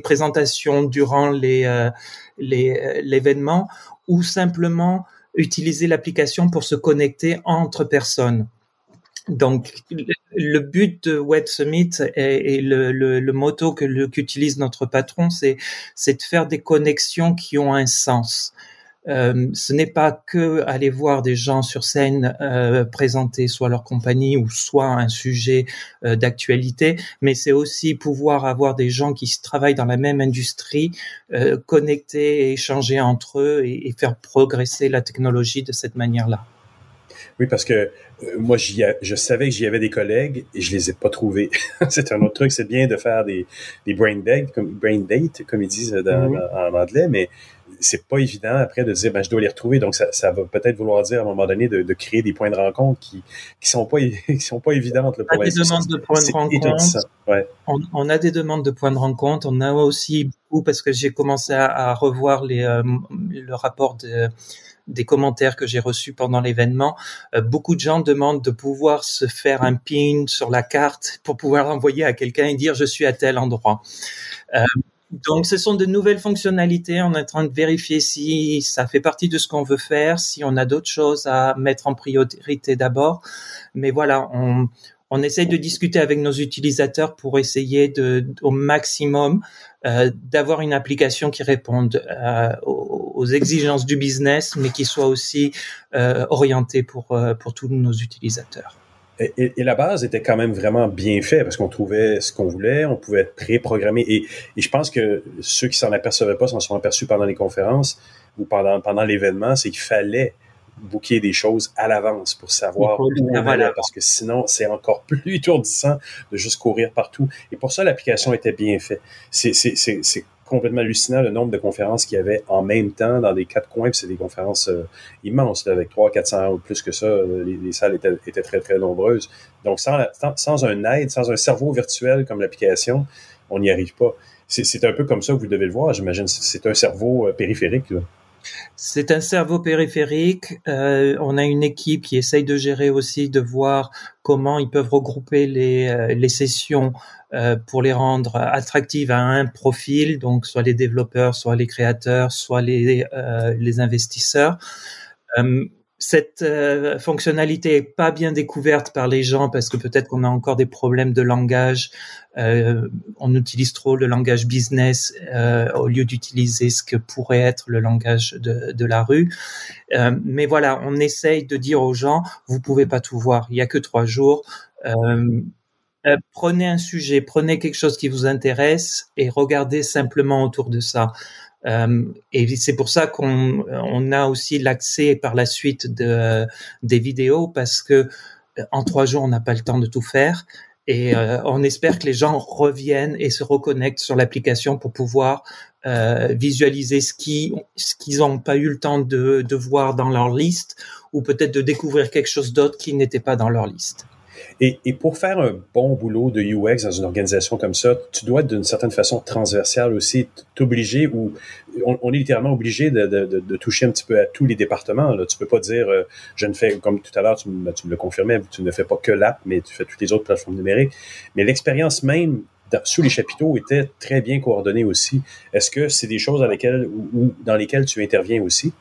présentations durant l'événement, ou simplement utiliser l'application pour se connecter entre personnes. Donc, le but de Web Summit et le motto qu'utilise notre patron, c'est de faire des connexions qui ont un sens. Ce n'est pas que aller voir des gens sur scène présenter soit leur compagnie ou soit un sujet d'actualité, mais c'est aussi pouvoir avoir des gens qui travaillent dans la même industrie, connecter et échanger entre eux et faire progresser la technologie de cette manière-là. Oui, parce que moi, je savais que j'y avais des collègues et je les ai pas trouvés. C'est un autre truc, c'est bien de faire des brain dates, comme ils disent en anglais, mais c'est pas évident après de dire, je dois les retrouver. Donc, ça va peut-être vouloir dire à un moment donné de créer des points de rencontre qui sont pas évidentes. Là, pour des demandes de points de rencontre. Ouais. On a des demandes de points de rencontre. On a aussi beaucoup, parce que j'ai commencé à revoir le rapport des commentaires que j'ai reçus pendant l'événement. Beaucoup de gens demandent de pouvoir se faire un pin sur la carte pour pouvoir envoyer à quelqu'un et dire je suis à tel endroit. Donc, ce sont de nouvelles fonctionnalités. On est en train de vérifier si ça fait partie de ce qu'on veut faire, si on a d'autres choses à mettre en priorité d'abord. Mais voilà, on essaye de discuter avec nos utilisateurs pour essayer au maximum d'avoir une application qui réponde aux exigences du business, mais qui soit aussi orientée pour tous nos utilisateurs. Et la base était quand même vraiment bien faite parce qu'on trouvait ce qu'on voulait, on pouvait être pré-programmé. Et je pense que ceux qui s'en apercevaient pas s'en sont aperçus pendant les conférences ou pendant l'événement, c'est qu'il fallait booker des choses à l'avance pour savoir où on allait, parce que sinon, c'est encore plus étourdissant de juste courir partout. Et pour ça, l'application était bien faite. C'est complètement hallucinant le nombre de conférences qu'il y avait en même temps dans les 4 coins, puis c'est des conférences immenses, là, avec 300-400 ou plus que ça. Les salles étaient très, très nombreuses. Donc, sans un aide, sans un cerveau virtuel comme l'application, on n'y arrive pas. C'est un peu comme ça que vous devez le voir, j'imagine. C'est un cerveau périphérique, là. C'est un cerveau périphérique. On a une équipe qui essaye de gérer aussi, de voir comment ils peuvent regrouper les sessions pour les rendre attractives à un profil, donc soit les développeurs, soit les créateurs, soit les investisseurs. Cette fonctionnalité est pas bien découverte par les gens parce que peut-être qu'on a encore des problèmes de langage. On utilise trop le langage business au lieu d'utiliser ce que pourrait être le langage de la rue. Mais voilà, on essaye de dire aux gens, vous pouvez pas tout voir. Il y a que 3 jours. Prenez un sujet, prenez quelque chose qui vous intéresse et regardez simplement autour de ça. Et c'est pour ça qu'on a aussi l'accès par la suite des vidéos, parce que en 3 jours on n'a pas le temps de tout faire, et on espère que les gens reviennent et se reconnectent sur l'application pour pouvoir visualiser ce qu'ils n'ont pas eu le temps de voir dans leur liste, ou peut-être de découvrir quelque chose d'autre qui n'était pas dans leur liste. Et pour faire un bon boulot de UX dans une organisation comme ça, tu dois être d'une certaine façon transversale aussi, t'obliger, ou on est littéralement obligé de toucher un petit peu à tous les départements. Là. Tu peux pas dire, je ne fais, comme tout à l'heure, tu me le confirmais, tu ne fais pas que l'app, mais tu fais toutes les autres plateformes numériques. Mais l'expérience même sous les chapiteaux était très bien coordonnée aussi. Est-ce que c'est des choses dans lesquelles tu interviens aussi?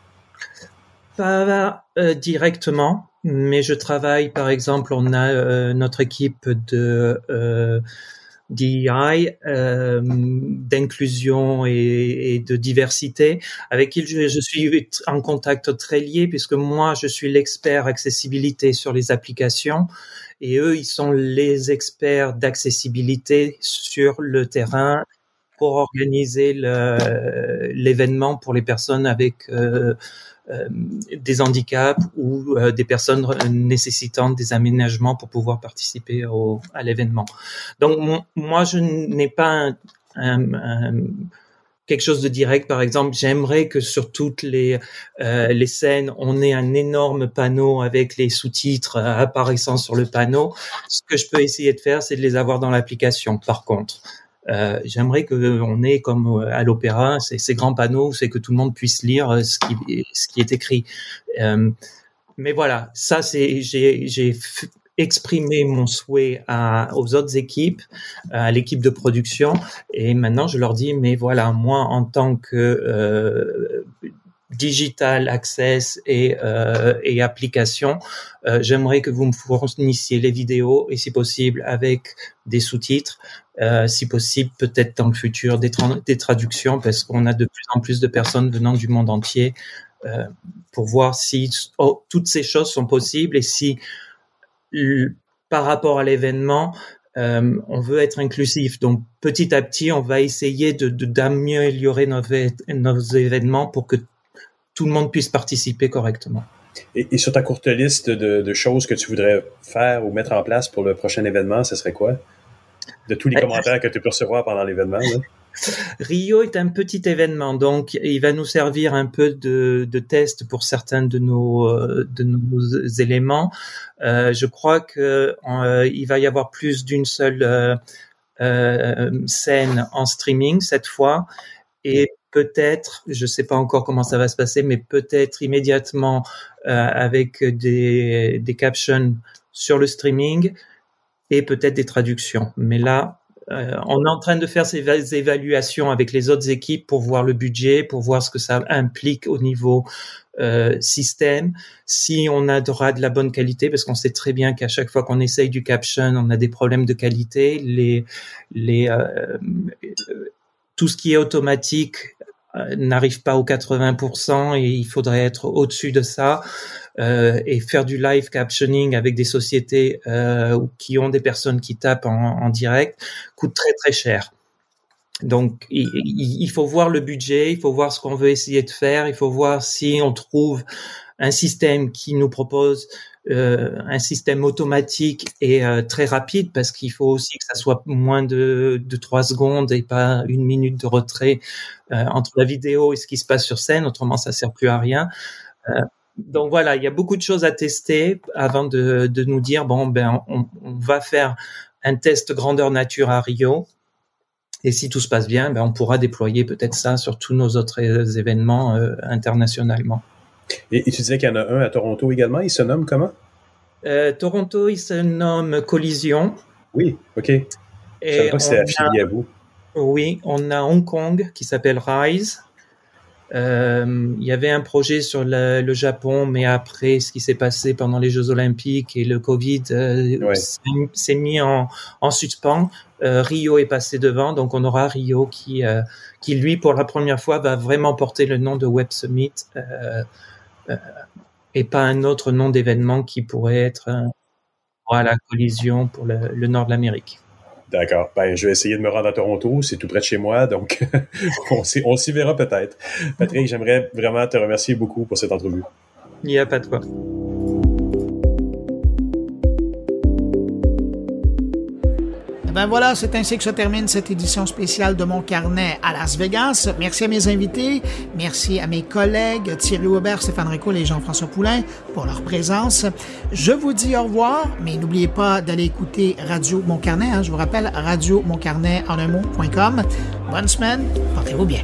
Pas directement, mais je travaille, par exemple, on a notre équipe de DEI, d'inclusion et de diversité, avec qui je suis en contact très lié, puisque moi, je suis l'expert accessibilité sur les applications, et eux, ils sont les experts d'accessibilité sur le terrain pour organiser l'événement pour les personnes avec des handicaps ou des personnes nécessitant des aménagements pour pouvoir participer à l'événement. Donc moi, je n'ai pas quelque chose de direct. Par exemple, j'aimerais que sur toutes les scènes, on ait un énorme panneau avec les sous-titres apparaissant sur le panneau. Ce que je peux essayer de faire, c'est de les avoir dans l'application. Par contre, j'aimerais qu'on ait, comme à l'opéra, ces grands panneaux, c'est que tout le monde puisse lire ce qui est écrit. Mais voilà, ça j'ai exprimé mon souhait aux autres équipes, à l'équipe de production, et maintenant je leur dis, mais voilà, moi en tant que digital access et application, j'aimerais que vous me fournissiez les vidéos et si possible avec des sous-titres, si possible peut-être dans le futur des traductions, parce qu'on a de plus en plus de personnes venant du monde entier, pour voir si toutes ces choses sont possibles et si par rapport à l'événement, on veut être inclusif. Donc petit à petit, on va essayer d'améliorer nos événements pour que tout le monde puisse participer correctement. Et sur ta courte liste de choses que tu voudrais faire ou mettre en place pour le prochain événement, ce serait quoi? De tous les commentaires que tu peux recevoir pendant l'événement, là? Rio est un petit événement, donc il va nous servir un peu de test pour certains de nos éléments. Je crois que il va y avoir plus d'une seule scène en streaming cette fois, et peut-être, je sais pas encore comment ça va se passer, mais peut-être immédiatement avec des captions sur le streaming et peut-être des traductions. Mais là, on est en train de faire ces évaluations avec les autres équipes pour voir le budget, pour voir ce que ça implique au niveau système, si on aura de la bonne qualité, parce qu'on sait très bien qu'à chaque fois qu'on essaye du caption, on a des problèmes de qualité. Tout ce qui est automatique n'arrive pas aux 80% et il faudrait être au-dessus de ça. Et faire du live captioning avec des sociétés qui ont des personnes qui tapent en direct coûte très très cher. Donc il faut voir le budget, il faut voir ce qu'on veut essayer de faire, il faut voir si on trouve un système qui nous propose un système automatique et très rapide, parce qu'il faut aussi que ça soit moins de 3 secondes et pas 1 minute de retrait entre la vidéo et ce qui se passe sur scène, autrement ça sert plus à rien. Donc voilà, il y a beaucoup de choses à tester avant de nous dire on va faire un test grandeur nature à Rio, et si tout se passe bien, on pourra déployer peut-être ça sur tous nos autres événements internationalement. Et tu disais qu'il y en a un à Toronto également, il se nomme comment? Toronto, il se nomme Collision. Oui, OK. Je savais pas que c'est affilié à vous. Oui, on a Hong Kong qui s'appelle Rise. Il y avait un projet sur le Japon, mais après ce qui s'est passé pendant les Jeux Olympiques et le Covid s'est mis en suspens. Rio est passé devant, donc on aura Rio qui lui, pour la première fois, va vraiment porter le nom de Web Summit et pas un autre nom d'événement qui pourrait être la collision pour le nord de l'Amérique. D'accord. Je vais essayer de me rendre à Toronto. C'est tout près de chez moi, donc on s'y verra peut-être. Patrick, j'aimerais vraiment te remercier beaucoup pour cette entrevue. Il n'y a pas de quoi. Voilà, c'est ainsi que se termine cette édition spéciale de Mon Carnet à Las Vegas. Merci à mes invités, merci à mes collègues Thierry Aubert, Stéphane Ricoul et Jean-François Poulain pour leur présence. Je vous dis au revoir, mais n'oubliez pas d'aller écouter Radio Mon Carnet. Je vous rappelle, radiomoncarnet.com. Bonne semaine, portez-vous bien.